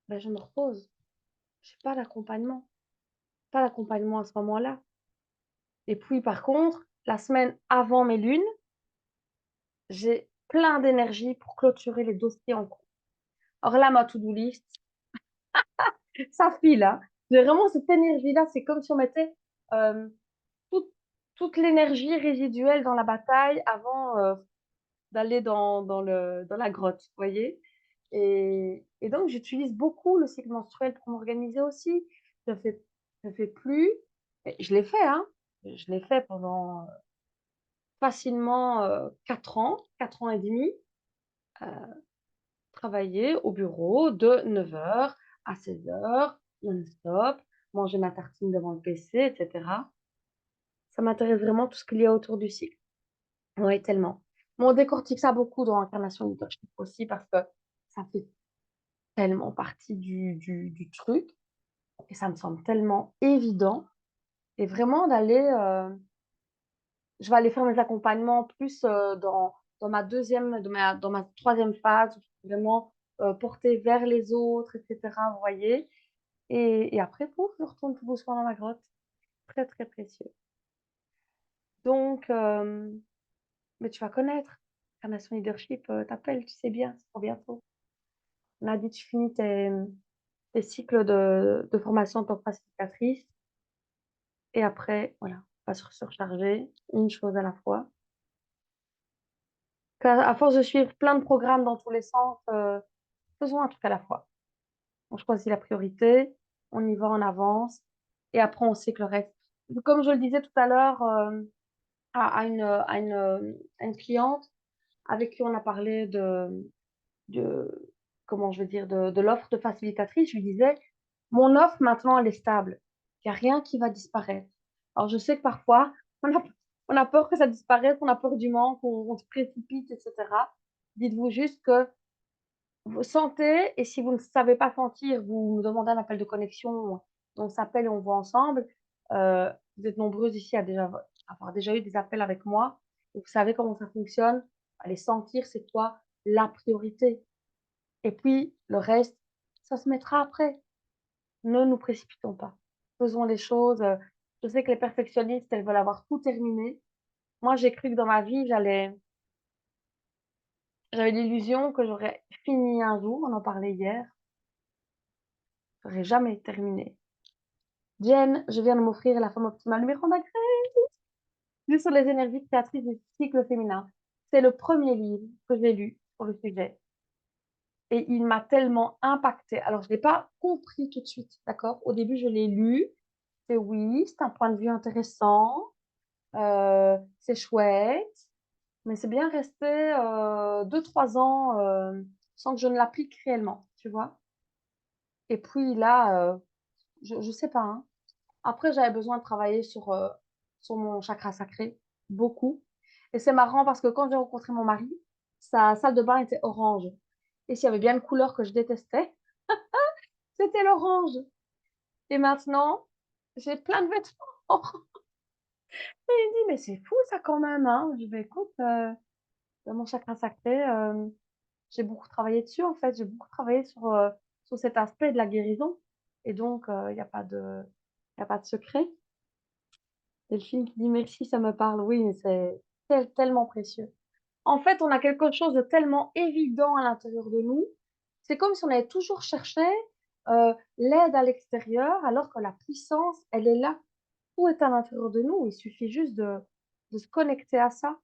ben, je me repose. J'ai pas d'accompagnement à ce moment-là. Et puis par contre, la semaine avant mes lunes, j'ai plein d'énergie pour clôturer les dossiers en cours. Alors là, ma to-do list, ça file, hein. J'ai vraiment cette énergie-là, c'est comme si on mettait, hem, toute toute l'énergie résiduelle dans la bataille avant, d'aller dans la grotte, vous voyez? Et donc j'utilise beaucoup le cycle menstruel pour m'organiser aussi. Je fais je fais plus et je l'ai fait, hein, je l'ai fait pendant, facilement, 4 ans, 4 ans et demi, heu, travailler au bureau de 9 heures à 16 heures non-stop, manger ma tartine devant le PC et cetera. Ça m'intéresse vraiment tout ce qu'il y a autour du cycle. Oui, tellement. Mais on décortique ça beaucoup dans Incarnation Leadership aussi parce que ça fait tellement partie du truc et ça me semble tellement évident et vraiment d'aller, je vais aller faire mes accompagnements plus, dans ma deuxième dans ma troisième phase où je suis vraiment, portée vers les autres et cetera, vous voyez? Et après pouf, je retourne tout doucement dans ma grotte. Très, très précieux. Donc mais tu vas connaître. Incarnation Leadership, t'appelle, tu sais bien, c'est pour bientôt. On a dit tu finis tes cycles de formation en tant que facilitatrice et après, voilà, on va se surcharger, une chose à la fois. Car à force de suivre plein de programmes dans tous les sens, faisons un truc à la fois. On choisit la priorité, on y va en avance et après on sait que le reste comme je le disais tout à l'heure, à une cliente avec qui on a parlé de comment je vais dire? De l'offre de facilitatrice, je lui disais: «Mon offre maintenant elle est stable. Il y a rien qui va disparaître». Alors je sais que parfois on a on a peur que ça disparaisse, on a peur du manque, on se précipite et cetera. Dites-vous juste que vous sentez et si vous ne savez pas sentir, vous me demandez un appel de connexion, on s'appelle et on voit ensemble. Vous êtes nombreuses ici à avoir déjà eu des appels avec moi et vous savez comment ça fonctionne. Allez sentir c'est quoi la priorité et puis le reste, ça se mettra après. Ne nous précipitons pas. Faisons les choses, je sais que les perfectionnistes, elles veulent avoir tout terminé. Moi, j'ai cru que dans ma vie, j'avais l'illusion que j'aurais fini un jour, on en parlait hier, j'aurais jamais terminé. Jen, je viens de m'offrir La femme optimale numéro d'agré, lu sur les énergies créatrices du cycle féminin. C'est le premier livre que j'ai lu sur le sujet et il m'a tellement impactée. Alors, je l'ai pas compris tout de suite, d'accord? Au début, je l'ai lu, c'est oui, c'est un point de vue intéressant, c'est chouette, mais c'est bien resté 2-3 ans sans que je ne l'applique réellement, tu vois? Et puis là, je sais pas, hein. Après, j'avais besoin de travailler sur mon chakra sacré, beaucoup. Et c'est marrant parce que quand j'ai rencontré mon mari, sa salle de bain était orange. Et s'il y avait bien une couleur que je détestais, c'était l'orange. Et maintenant, j'ai plein de vêtements. Et il me dit: «Mais c'est fou ça quand même, hein?» Je dis: «Beh, écoute, mon chakra sacré, j'ai beaucoup travaillé dessus en fait. J'ai beaucoup travaillé sur cet aspect de la guérison et donc il y a pas de secret». Delphine qui dit: «Merci, ça me parle». Oui, mais c'est tellement précieux. En fait, on a quelque chose de tellement évident à l'intérieur de nous. C'est comme si on avait toujours cherché, l'aide à l'extérieur, alors que la puissance, elle est là. Tout est à l'intérieur de nous. Il suffit juste de se connecter à ça.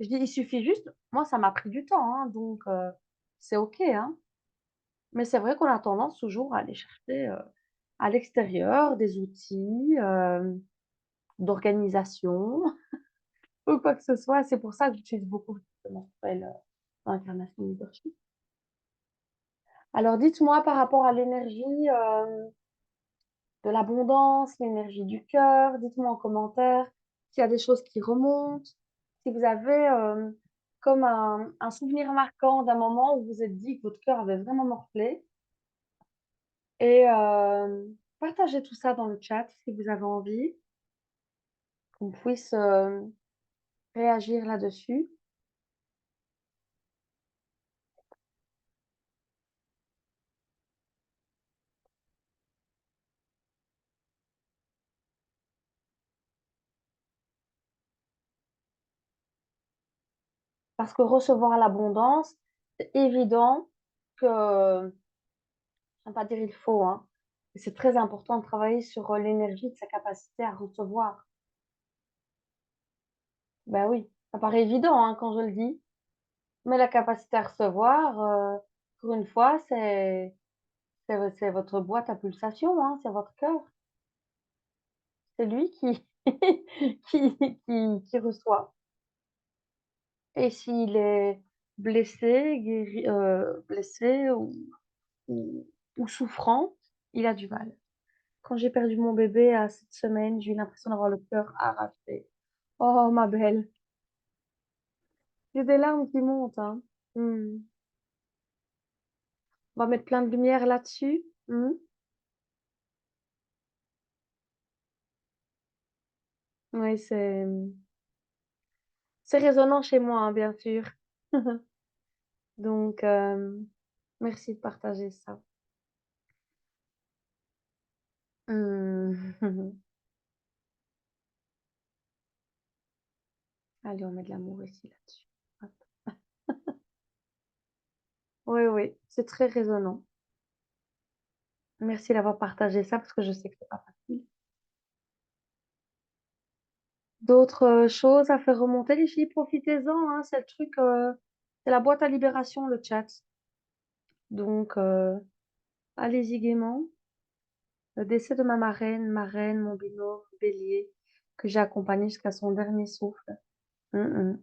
Je dis: «Il suffit juste», moi ça m'a pris du temps, hein, donc c'est OK, hein. Mais c'est vrai qu'on a tendance toujours à aller chercher, à l'extérieur des outils, d'organisation ou quoi que ce soit. C'est pour ça que j'utilise beaucoup le menstruel, d'incarnation leadership. Alors dites-moi par rapport à l'énergie, de l'abondance, l'énergie du cœur, dites-moi en commentaire s'il y a des choses qui remontent, si vous avez, comme un souvenir marquant d'un moment où vous vous êtes dit que votre cœur avait vraiment morflé et partagez tout ça dans le chat si vous avez envie, qu'on puisse, réagir là-dessus. Parce que recevoir l'abondance, c'est évident que, je ne vais pas dire il faut, hein, mais c'est très important de travailler sur, l'énergie de sa capacité à recevoir. Bah oui, ça paraît évident, hein, quand je le dis, mais la capacité à recevoir, pour une fois, c'est votre boîte à pulsation, hein, c'est votre cœur. C'est lui qui qui reçoit et s'il est blessé, blessé ou ou souffrant, il a du mal. Quand j'ai perdu mon bébé à cette semaine, j'ai eu l'impression d'avoir le cœur arraché. Oh ma belle, j'ai des larmes qui montent, hein. Mmh. On va mettre plein de lumière là-dessus. Mmh. Oui, c'est résonnant chez moi, hein, bien sûr. Donc merci de partager ça. Mmh. Allez, on met de l'amour ici, là-dessus. Hop. Oui, oui, c'est très résonnant. Merci d'avoir partagé ça parce que je sais que c'est pas facile. D'autres, choses à faire remonter les filles? Profitez-en, hein, c'est le truc, c'est la boîte à libération, le chat. Donc allez-y gaiement. Le décès de ma marraine, mon binôme bélier, que j'ai accompagné jusqu'à son dernier souffle. Mmh mh.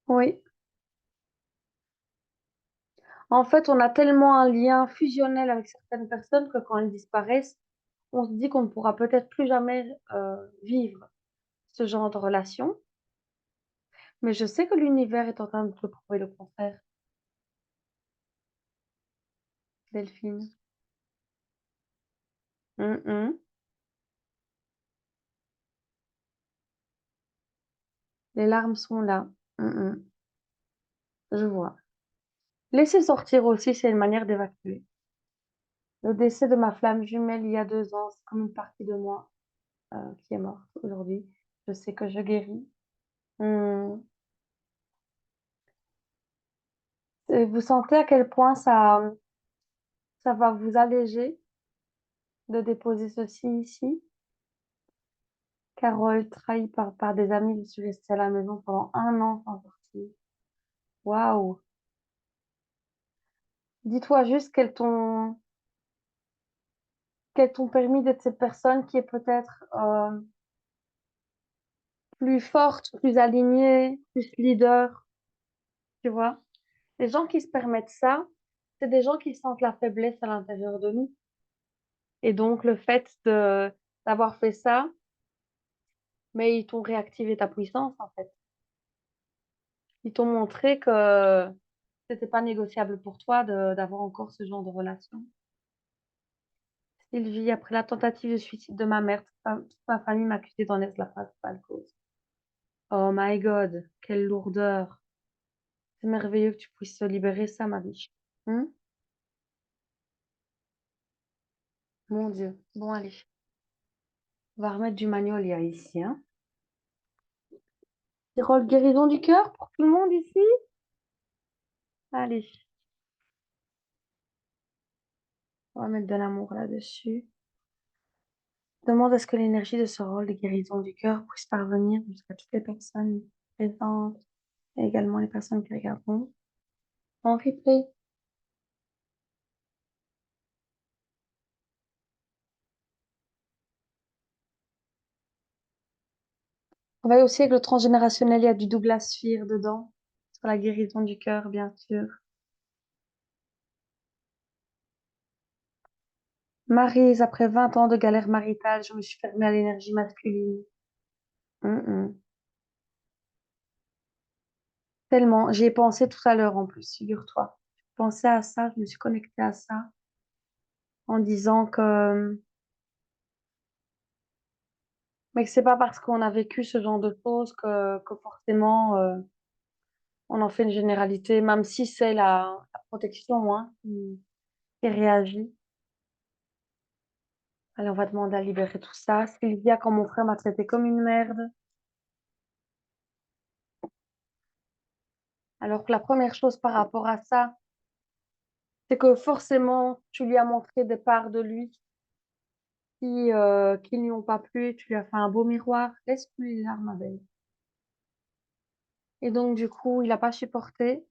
Oui. En fait, on a tellement un lien fusionnel avec certaines personnes que quand elles disparaissent, on se dit qu'on ne pourra peut-être plus jamais, vivre ce genre de relation. Mais je sais que l'univers est en train de te prouver le contraire, Delphine. Mmh mh. Les larmes sont là. Mmh mh. Je vois. Laisser sortir aussi, c'est une manière d'évacuer. Le décès de ma flamme jumelle il y a 2 ans, c'est comme une partie de moi, qui est morte aujourd'hui. Je sais que je guéris. Mmh. Et vous sentez à quel point ça va vous alléger de déposer ceci ici? Carole, trahie par des amis, je suis restée à la maison pendant 1 an sans sortir. Waouh! Dis-toi juste qu'elles t'ont qu'elles t'ont permis d'être cette personne qui est peut-être plus forte, plus alignée, plus leader, tu vois. Les gens qui se permettent ça, c'est des gens qui sentent la faiblesse à l'intérieur de nous. Et donc, le fait d'avoir fait ça, mais ils t'ont réactivé ta puissance, en fait. Ils t'ont montré que c'était pas négociable pour toi d'avoir encore ce genre de relation. Sylvie, après la tentative de suicide de ma mère, toute ma famille m'accusait d'en être la principale cause. Oh my God, quelle lourdeur. C'est merveilleux que tu puisses te libérer ça, ma biche. Hmm. Mon Dieu. Bon, allez. On va remettre du magnolia ici, hein. Tirole guérison du cœur pour tout le monde ici. Allez. On va mettre de l'amour là-dessus. Demande à ce que l'énergie de ce rôle de guérison du cœur puisse parvenir jusqu'à toutes les personnes présentes et également les personnes qui regarderont en replay. On va aussi avec le transgénérationnel, il y a du double asphyre dedans, sur la guérison du cœur, bien sûr. Maryse, après 20 ans de galère maritale, je me suis fermée à l'énergie masculine. Tellement. J'y ai pensé tout à l'heure en plus, figure-toi. Je pensais à ça, je me suis connectée à ça en disant mais que c'est pas parce qu'on a vécu ce genre de choses que forcément on en fait une généralité, même si c'est la protection hein, qui réagit. Allez, on va demander à libérer tout ça. Sylvia, quand mon frère m'a traité comme une merde. Alors que la première chose par rapport à ça, c'est que forcément, tu lui as montré des parts de lui qui ne lui ont pas plu. Tu lui as fait un beau miroir. Laisse plus les larmes, ma belle. Et donc, du coup, il n'a pas supporté.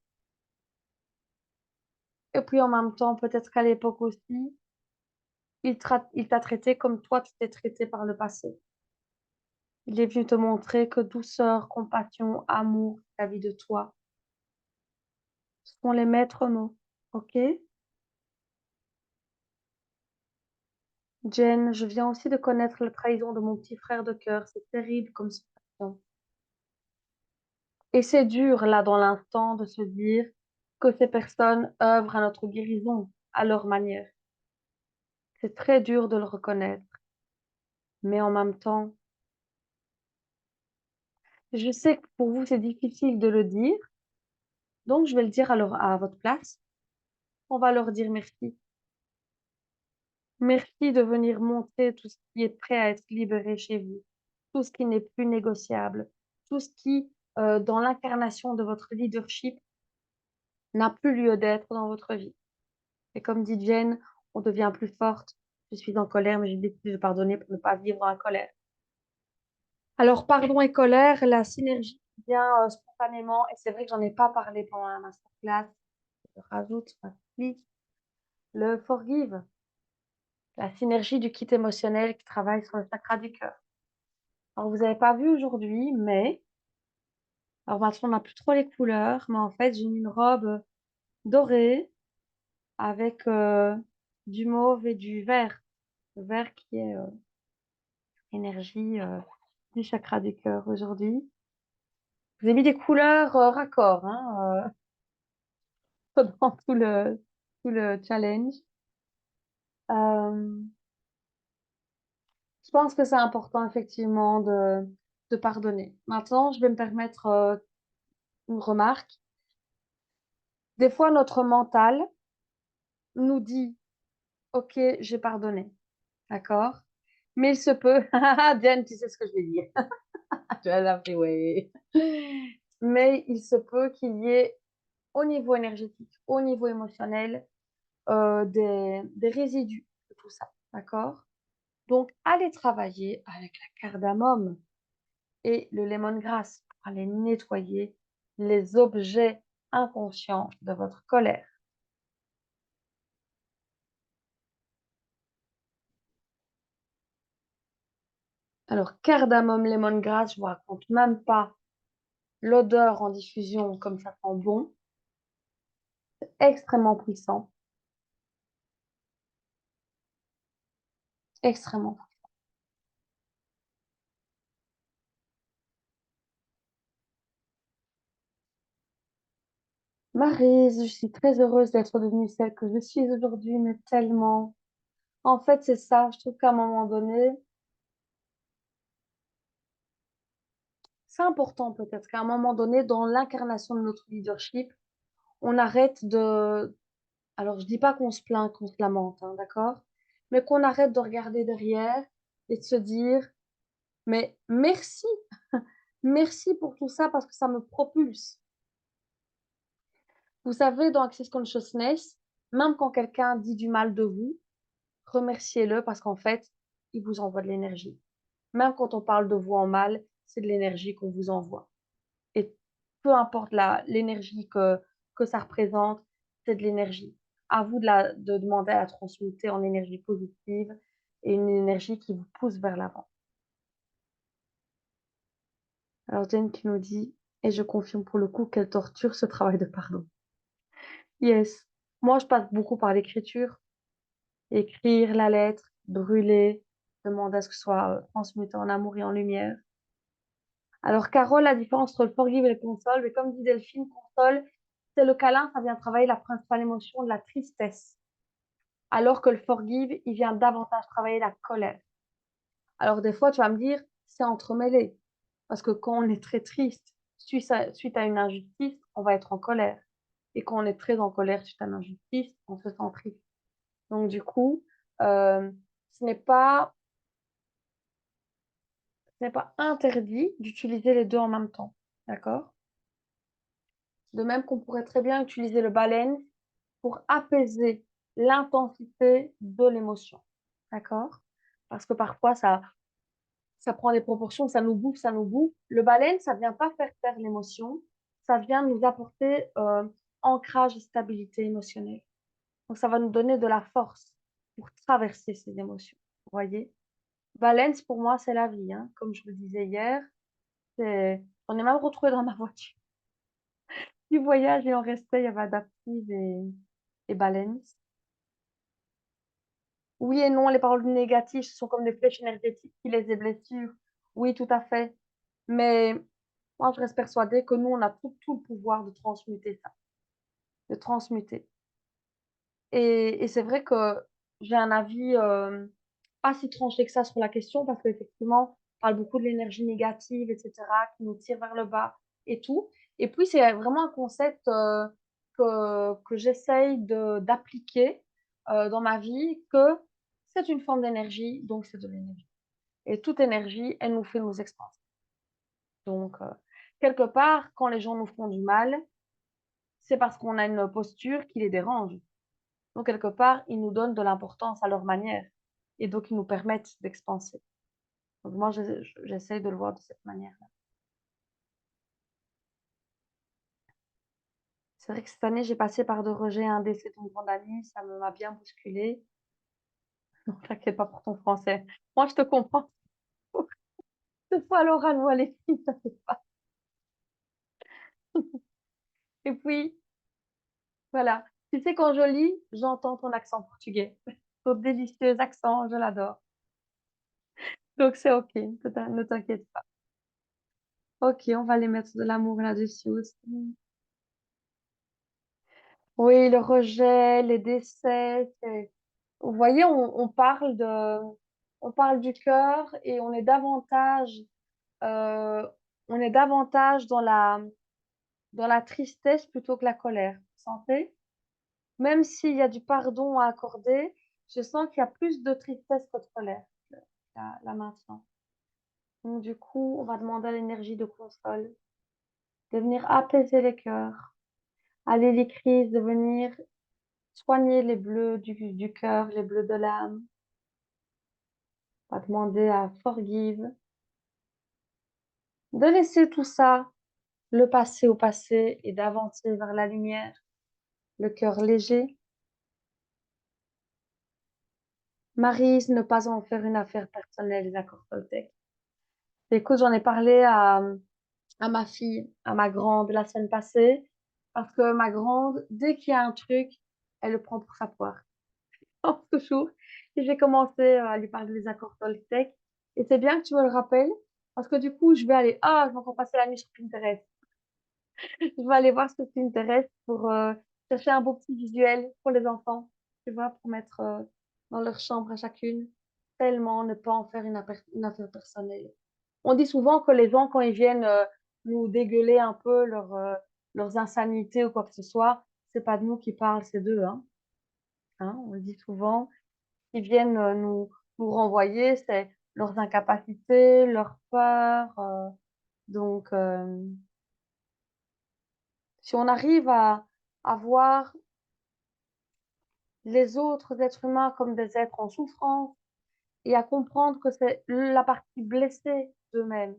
Et puis, en même temps, peut-être qu'à l'époque aussi, il t'a traité comme toi, tu t'es traité par le passé. Il est venu te montrer que douceur, compassion, amour vis-à-vis de toi sont les maîtres mots. OK? Jen, je viens aussi de connaître la trahison de mon petit frère de cœur. C'est terrible comme situation. Et c'est dur, là, dans l'instant, de se dire que ces personnes œuvrent à notre guérison, à leur manière. C'est très dur de le reconnaître. Mais en même temps, je sais que pour vous, c'est difficile de le dire. Donc, je vais le dire à votre place. On va leur dire merci. Merci de venir montrer tout ce qui est prêt à être libéré chez vous, tout ce qui n'est plus négociable, tout ce qui, dans l'incarnation de votre leadership, n'a plus lieu d'être dans votre vie. Et comme dit Jen, on devient plus forte. Je suis en colère, mais j'ai décidé de pardonner pour ne pas vivre dans la colère. Alors, pardon et colère, la synergie vient spontanément, et c'est vrai que j'en ai pas parlé pendant la masterclass. Je rajoute, j'applique le forgive, la synergie du kit émotionnel qui travaille sur le chakra du cœur. Alors, vous n'avez pas vu aujourd'hui, mais alors maintenant, on n'a plus trop les couleurs, mais en fait, j'ai mis une robe dorée avec du mauve et du vert. Le vert qui est énergie du chakra du cœur aujourd'hui. Je vous ai mis des couleurs raccords hein, pendant tout le challenge. Euh, je pense que c'est important effectivement de pardonner. Maintenant, je vais me permettre une remarque. Des fois, notre mental nous dit, OK, j'ai pardonné, d'accord? Mais il se peut, Diane, tu sais ce que je vais dire. Tu vas l'appeler, ouais. Mais il se peut qu'il y ait au niveau énergétique, au niveau émotionnel, des résidus de tout ça, d'accord? Donc, allez travailler avec la cardamome et le lemongrass pour aller nettoyer les objets inconscients de votre colère. Alors, cardamome, lemongrass, je vous raconte même pas l'odeur en diffusion comme ça sent bon. C'est extrêmement puissant. Extrêmement. Maryse, je suis très heureuse d'être devenue celle que je suis aujourd'hui, mais tellement. En fait, c'est ça. Je trouve qu'à un moment donné, c'est important peut-être qu'à un moment donné, dans l'incarnation de notre leadership, on arrête de... Alors, je dis pas qu'on se plaint, qu'on se lamente, hein, d'accord? Mais qu'on arrête de regarder derrière et de se dire, mais merci, merci pour tout ça parce que ça me propulse. Vous savez, dans Access Consciousness, même quand quelqu'un dit du mal de vous, remerciez-le parce qu'en fait, il vous envoie de l'énergie. Même quand on parle de vous en mal, c'est de l'énergie qu'on vous envoie. Et peu importe l'énergie que ça représente, c'est de l'énergie. À vous de demander à la transmuter en énergie positive et une énergie qui vous pousse vers l'avant. Alors Jen qui nous dit, et je confirme pour le coup qu'elle torture ce travail de pardon. Yes. Moi, je passe beaucoup par l'écriture. Écrire la lettre, brûler, demander à ce que ce soit transmuté en amour et en lumière. Alors, Carole, la différence entre le forgive et le console, mais comme dit Delphine, console, c'est le câlin, ça vient travailler la principale émotion de la tristesse. Alors que le forgive, il vient davantage travailler la colère. Alors, des fois, tu vas me dire, c'est entremêlé. Parce que quand on est très triste, suite à une injustice, on va être en colère. Et quand on est très en colère suite à une injustice, on se sent triste. Donc, du coup, euh, ce n'est pas interdit d'utiliser les deux en même temps. D'accord? De même qu'on pourrait très bien utiliser le baleine pour apaiser l'intensité de l'émotion. D'accord? Parce que parfois, ça prend des proportions, ça nous bouffe, ça nous bouffe. Le baleine, ça vient pas faire taire l'émotion, ça vient nous apporter ancrage et stabilité émotionnelle. Donc, ça va nous donner de la force pour traverser ces émotions. Vous voyez? Balance, pour moi, c'est la vie. Hein. Comme je le disais hier, on est même retrouvé dans ma voiture. Du voyage et on restait, il y avait Adaptive et Balance. Oui et non, les paroles négatives, ce sont comme des flèches énergétiques qui les blessures. Oui, tout à fait. Mais moi, je reste persuadée que nous, on a tout le pouvoir de transmuter ça, de transmuter. Et c'est vrai que j'ai un avis pas si tranché que ça sur la question, parce qu'effectivement, on parle beaucoup de l'énergie négative, etc., qui nous tire vers le bas et tout. Et puis, c'est vraiment un concept que j'essaye d'appliquer dans ma vie, que c'est une forme d'énergie, donc c'est de l'énergie. Et toute énergie, elle nous fait nous expanser. Donc, quelque part, quand les gens nous font du mal, c'est parce qu'on a une posture qui les dérange. Donc, quelque part, ils nous donnent de l'importance à leur manière. Et donc, ils nous permettent d'expanser. Donc, moi, j'essaie de le voir de cette manière-là. C'est vrai que cette année, j'ai passé par deux rejets, un décès d'une grande amie. Ça m'a bien bousculée. Non, t'inquiète pas pour ton français. Moi, je te comprends. Ce soit à l'oral ou à l'écrit, t'inquiète pas. Et puis, voilà. Tu sais, quand je lis, j'entends ton accent portugais. Ton délicieux accent, je l'adore. Donc, c'est OK. Ne t'inquiète pas. OK, on va les mettre de l'amour là-dessus aussi. Oui, le rejet, les décès, vous voyez, on parle du cœur et euh, on est davantage dans la tristesse plutôt que la colère. Vous sentez? Même s'il y a du pardon à accorder, je sens qu'il y a plus de tristesse que de colère là maintenant. Donc, du coup, on va demander à l'énergie de console de venir apaiser les cœurs, aller les crises, de venir soigner les bleus du cœur, les bleus de l'âme. On va demander à Forgive de laisser tout ça, le passé au passé et d'avancer vers la lumière, le cœur léger. Maryse, ne pas en faire une affaire personnelle des accords Toltec. Écoute, j'en ai parlé à ma fille, à ma grande la semaine passée, parce que ma grande, dès qu'il y a un truc, elle le prend pour sa poire. Toujours. Et j'ai commencé à lui parler des accords Toltec. Et c'est bien que tu me le rappelles, parce que du coup, je vais aller, je vais encore passer la nuit sur Pinterest. Je vais aller voir sur Pinterest pour chercher un beau petit visuel pour les enfants, tu vois, pour mettre dans leur chambre à chacune. Tellement ne pas en faire une affaire personnelle. On dit souvent que les gens, quand ils viennent nous dégueuler un peu leurs insanités ou quoi que ce soit, c'est pas de nous qui parlent, c'est d'eux, hein. Hein, on le dit souvent. Ils viennent nous renvoyer, c'est leurs incapacités, leurs peurs. Donc, si on arrive à voir les autres êtres humains comme des êtres en souffrance et à comprendre que c'est la partie blessée d'eux-mêmes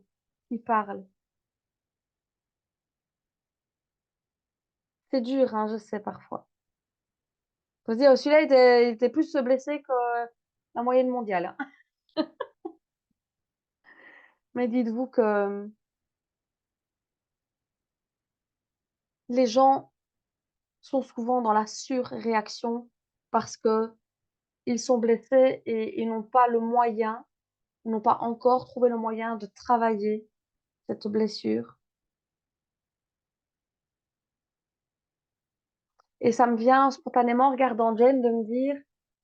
qui parle. C'est dur, hein, je sais parfois. Faut se dire, celui-là, il était plus blessé que la moyenne mondiale, hein. Mais dites-vous que les gens sont souvent dans la surréaction parce que ils sont blessés et ils n'ont pas le moyen, ils n'ont pas encore trouvé le moyen de travailler cette blessure. Et ça me vient spontanément en regardant Jen de me dire,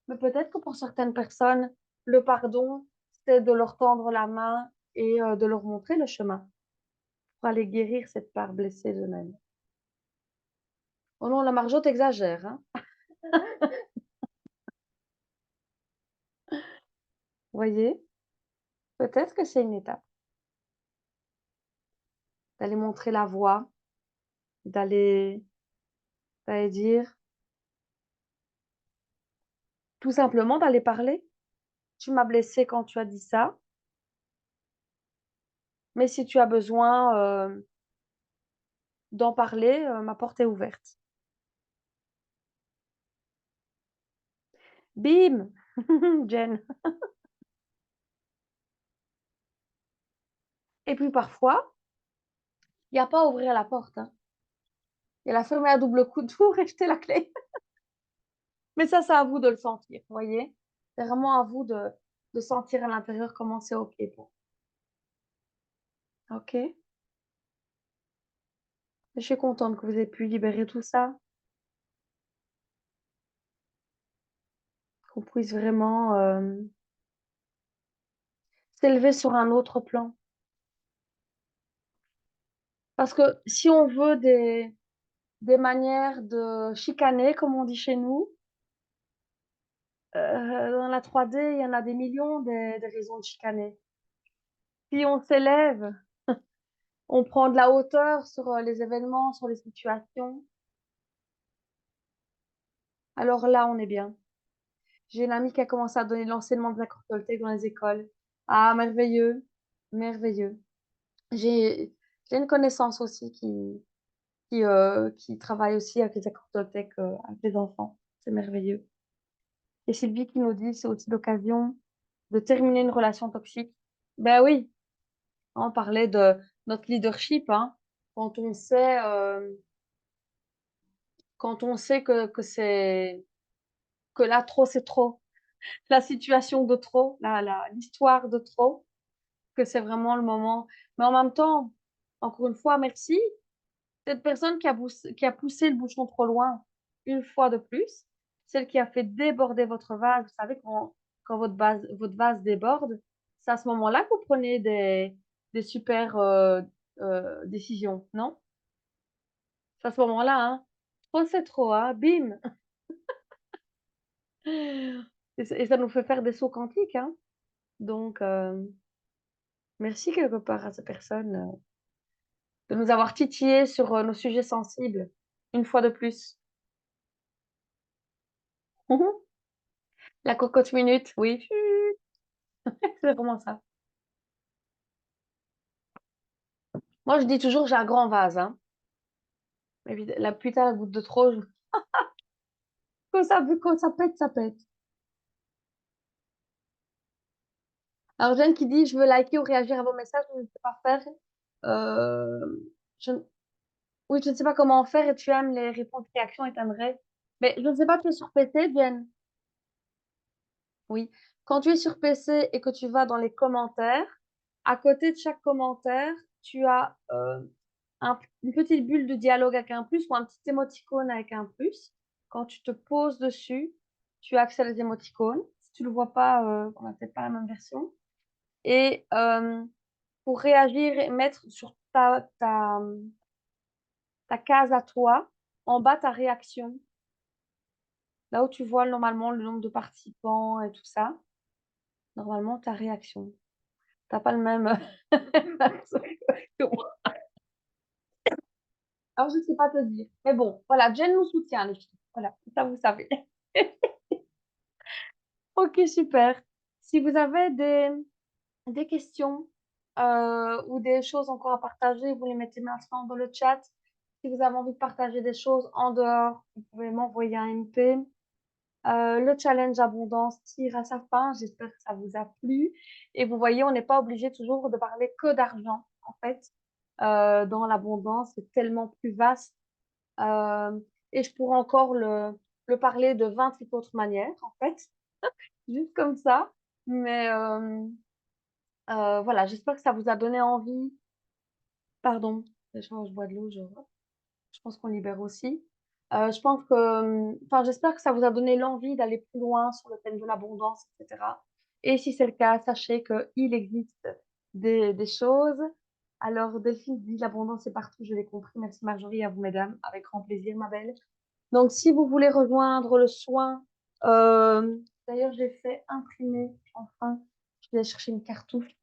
mais peut-être que pour certaines personnes, le pardon, c'est de leur tendre la main et de leur montrer le chemin pour aller guérir cette part blessée d'eux-mêmes. Oh non, la Marjotte exagère, hein. Vous voyez, peut-être que c'est une étape d'aller montrer la voie, d'aller, d'aller dire, tout simplement d'aller parler. Tu m'as blessé quand tu as dit ça, mais si tu as besoin d'en parler, ma porte est ouverte. Bim, Jen. Et puis parfois, il n'y a pas à ouvrir la porte, hein. Il y a la fermer à double coup de tour et jeter la clé. Mais ça, c'est à vous de le sentir, vous voyez. C'est vraiment à vous de sentir à l'intérieur comment c'est OK pour. OK. Je suis contente que vous ayez pu libérer tout ça, qu'on puisse vraiment s'élever sur un autre plan. Parce que si on veut des manières de chicaner, comme on dit chez nous, dans la 3D, il y en a des millions de raisons de chicaner. Si on s'élève, on prend de la hauteur sur les événements, sur les situations, alors là, on est bien. J'ai une amie qui a commencé à donner l'enseignement de la Toltec dans les écoles. Ah, merveilleux, merveilleux. J'ai j'ai une connaissance aussi qui travaille aussi avec les accords Toltec avec les enfants. C'est merveilleux. Et Sylvie qui nous dit, c'est aussi l'occasion de terminer une relation toxique. Ben oui, on parlait de notre leadership, hein. Quand on sait, quand on sait que c'est que là trop c'est trop, la situation de trop, l'histoire de trop, que c'est vraiment le moment. Mais en même temps, encore une fois, merci. Cette personne qui a poussé le bouchon trop loin, une fois de plus, celle qui a fait déborder votre vase, vous savez, quand votre vase déborde, c'est à ce moment-là que vous prenez des super décisions, non? C'est à ce moment-là, hein? Trop, c'est trop, hein? Bim! Et ça nous fait faire des sauts quantiques, hein? Donc, merci quelque part à ces personnes de nous avoir titillés sur nos sujets sensibles, une fois de plus. La cocotte minute, oui, c'est vraiment ça. Moi, je dis toujours, j'ai un grand vase, hein. La putain, la goutte de trop, quand ça pète, ça pète. Alors, Jeanne qui dit, je veux liker ou réagir à vos messages, je ne sais pas faire. Euh, je... Oui, je ne sais pas comment faire et tu aimes les réponses réactions et t'aimerais. Mais je ne sais pas, tu es sur PC, Jeanne? Oui. Quand tu es sur PC et que tu vas dans les commentaires, à côté de chaque commentaire, tu as une petite bulle de dialogue avec un plus ou un petit émoticône avec un plus. Quand tu te poses dessus, tu as accès aux émoticônes. Si tu ne le vois pas, on n'a peut-être pas la même version. Et pour réagir et mettre sur ta case à toi, en bas, ta réaction. Là où tu vois normalement le nombre de participants et tout ça, normalement, ta réaction. T'as pas le même que moi. Alors, je ne sais pas te dire. Mais bon, voilà, Jen nous soutient, les filles. Voilà, ça vous savez. Ok, super. Si vous avez des questions ou des choses encore à partager, vous les mettez maintenant dans le chat. Si vous avez envie de partager des choses en dehors, vous pouvez m'envoyer un MP. Le challenge abondance tire à sa fin. J'espère que ça vous a plu. Et vous voyez, on n'est pas obligé toujours de parler que d'argent, en fait. Dans l'abondance, c'est tellement plus vaste. Euh, et je pourrais encore le parler de 28 autres manières, en fait, juste comme ça. Mais voilà, j'espère que ça vous a donné envie. Pardon, je bois de l'eau, je pense qu'on libère aussi. Je pense que, enfin, j'espère que ça vous a donné l'envie d'aller plus loin sur le thème de l'abondance, etc. Et si c'est le cas, sachez qu'il existe des choses. Alors, Delphine dit l'abondance est partout, je l'ai compris. Merci Marjorie, à vous mesdames, avec grand plaisir, ma belle. Donc, si vous voulez rejoindre le soin, d'ailleurs, j'ai fait imprimer, enfin, je vais chercher une cartouche.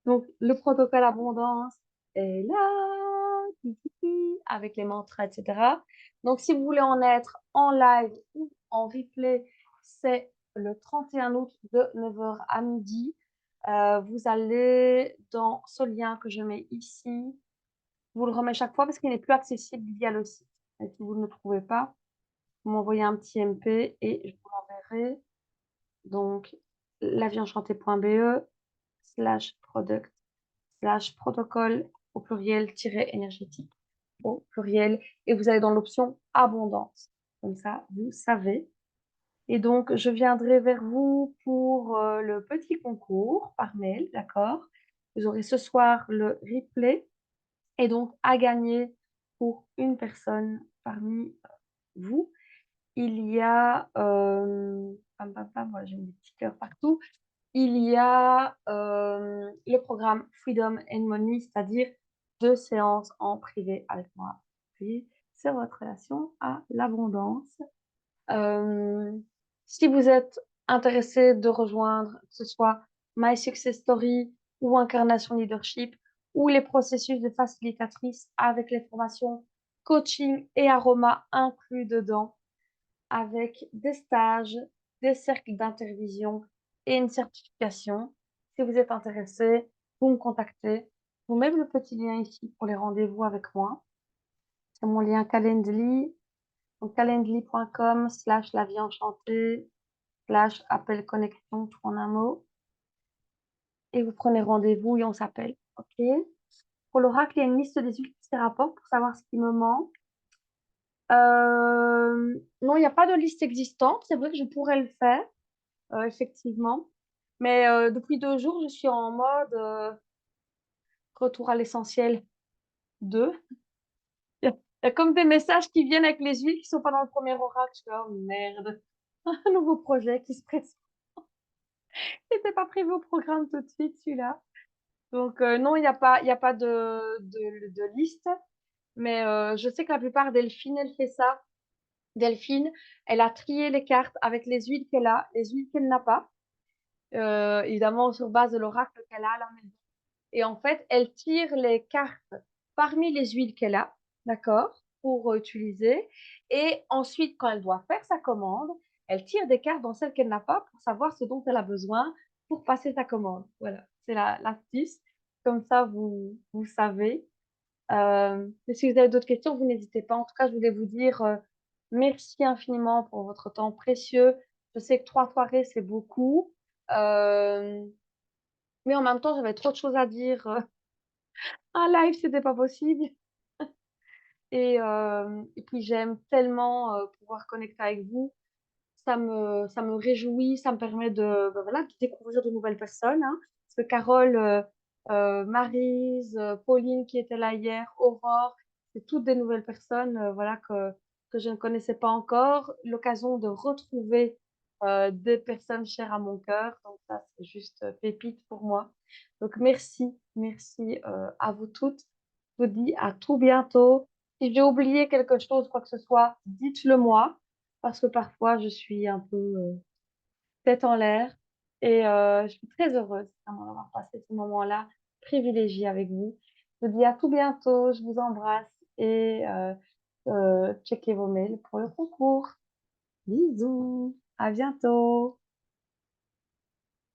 Donc, le protocole abondance est là, avec les mantras, etc. Donc, si vous voulez en être en live ou en replay, c'est le 31 août de 9 h à midi. Vous allez dans ce lien que je mets ici. Je vous le remets chaque fois parce qu'il n'est plus accessible via le site. Et si vous ne le trouvez pas, vous m'envoyez un petit MP et je vous l'enverrai. Donc, lavienchantée.be/product/protocole au pluriel énergétique au pluriel et vous allez dans l'option abondance. Comme ça, vous savez. Et donc, je viendrai vers vous pour le petit concours par mail, d'accord? Vous aurez ce soir le replay et donc à gagner pour une personne parmi vous. Il y a, voilà, j'ai mis des petits cœurs partout. Il y a le programme Freedom and Money, c'est-à-dire 2 séances en privé avec moi. Puis, c'est votre relation à l'abondance. Si vous êtes intéressé de rejoindre, que ce soit My Success Story ou Incarnation Leadership, ou les processus de facilitatrice avec les formations coaching et aroma inclus dedans, avec des stages, des cercles d'intervision et une certification. Si vous êtes intéressé, vous me contactez. Je vous mets le petit lien ici pour les rendez-vous avec moi. C'est mon lien Calendly. Donc calendly.com/la vie enchantée/appel connexion, tout en un mot. Et vous prenez rendez-vous et on s'appelle. OK? Pour l'oracle, il y a une liste des huiles qui se rapportent pour savoir ce qui me manque. Non, il n'y a pas de liste existante. C'est vrai que je pourrais le faire. Effectivement. Mais depuis 2 jours, je suis en mode retour à l'essentiel 2. Il y a comme des messages qui viennent avec les huiles qui sont pas dans le premier oracle. Je suis là, oh merde, un nouveau projet qui se présente. C'était pas prévu au programme tout de suite, celui-là. Donc non, il y a pas de liste. Mais je sais que la plupart, Delphine, elle fait ça. Delphine, elle a trié les cartes avec les huiles qu'elle a, les huiles qu'elle n'a pas. Évidemment, sur base de l'oracle qu'elle a à la maison. Et en fait, elle tire les cartes parmi les huiles qu'elle a, d'accord, pour utiliser. Et ensuite, quand elle doit faire sa commande, elle tire des cartes dans celles qu'elle n'a pas pour savoir ce dont elle a besoin pour passer sa commande. Voilà, c'est l'astuce. Comme ça, vous savez. Mais si vous avez d'autres questions, vous n'hésitez pas. En tout cas, je voulais vous dire merci infiniment pour votre temps précieux. Je sais que 3 soirées, c'est beaucoup. Euh, Mais en même temps, j'avais trop de choses à dire, un live, c'était pas possible et puis j'aime tellement, pouvoir connecter avec vous. Ça me réjouit, ça me permet de, bah, voilà, de découvrir de nouvelles personnes, hein. Parce que Carole, Maryse, Pauline qui était là hier, Aurore, c'est toutes des nouvelles personnes, voilà, que je ne connaissais pas encore. L'occasion de retrouver, des personnes chères à mon cœur, donc ça, c'est juste, pépite pour moi. Donc merci, merci, à vous toutes. Je vous dis à tout bientôt. Si j'ai oublié quelque chose, quoi que ce soit, dites-le moi parce que parfois je suis un peu, tête en l'air et je suis très heureuse vraiment d'avoir passé ce moment-là privilégié avec vous. Je vous dis à tout bientôt, je vous embrasse et checkez vos mails pour le concours. Bisous, à bientôt.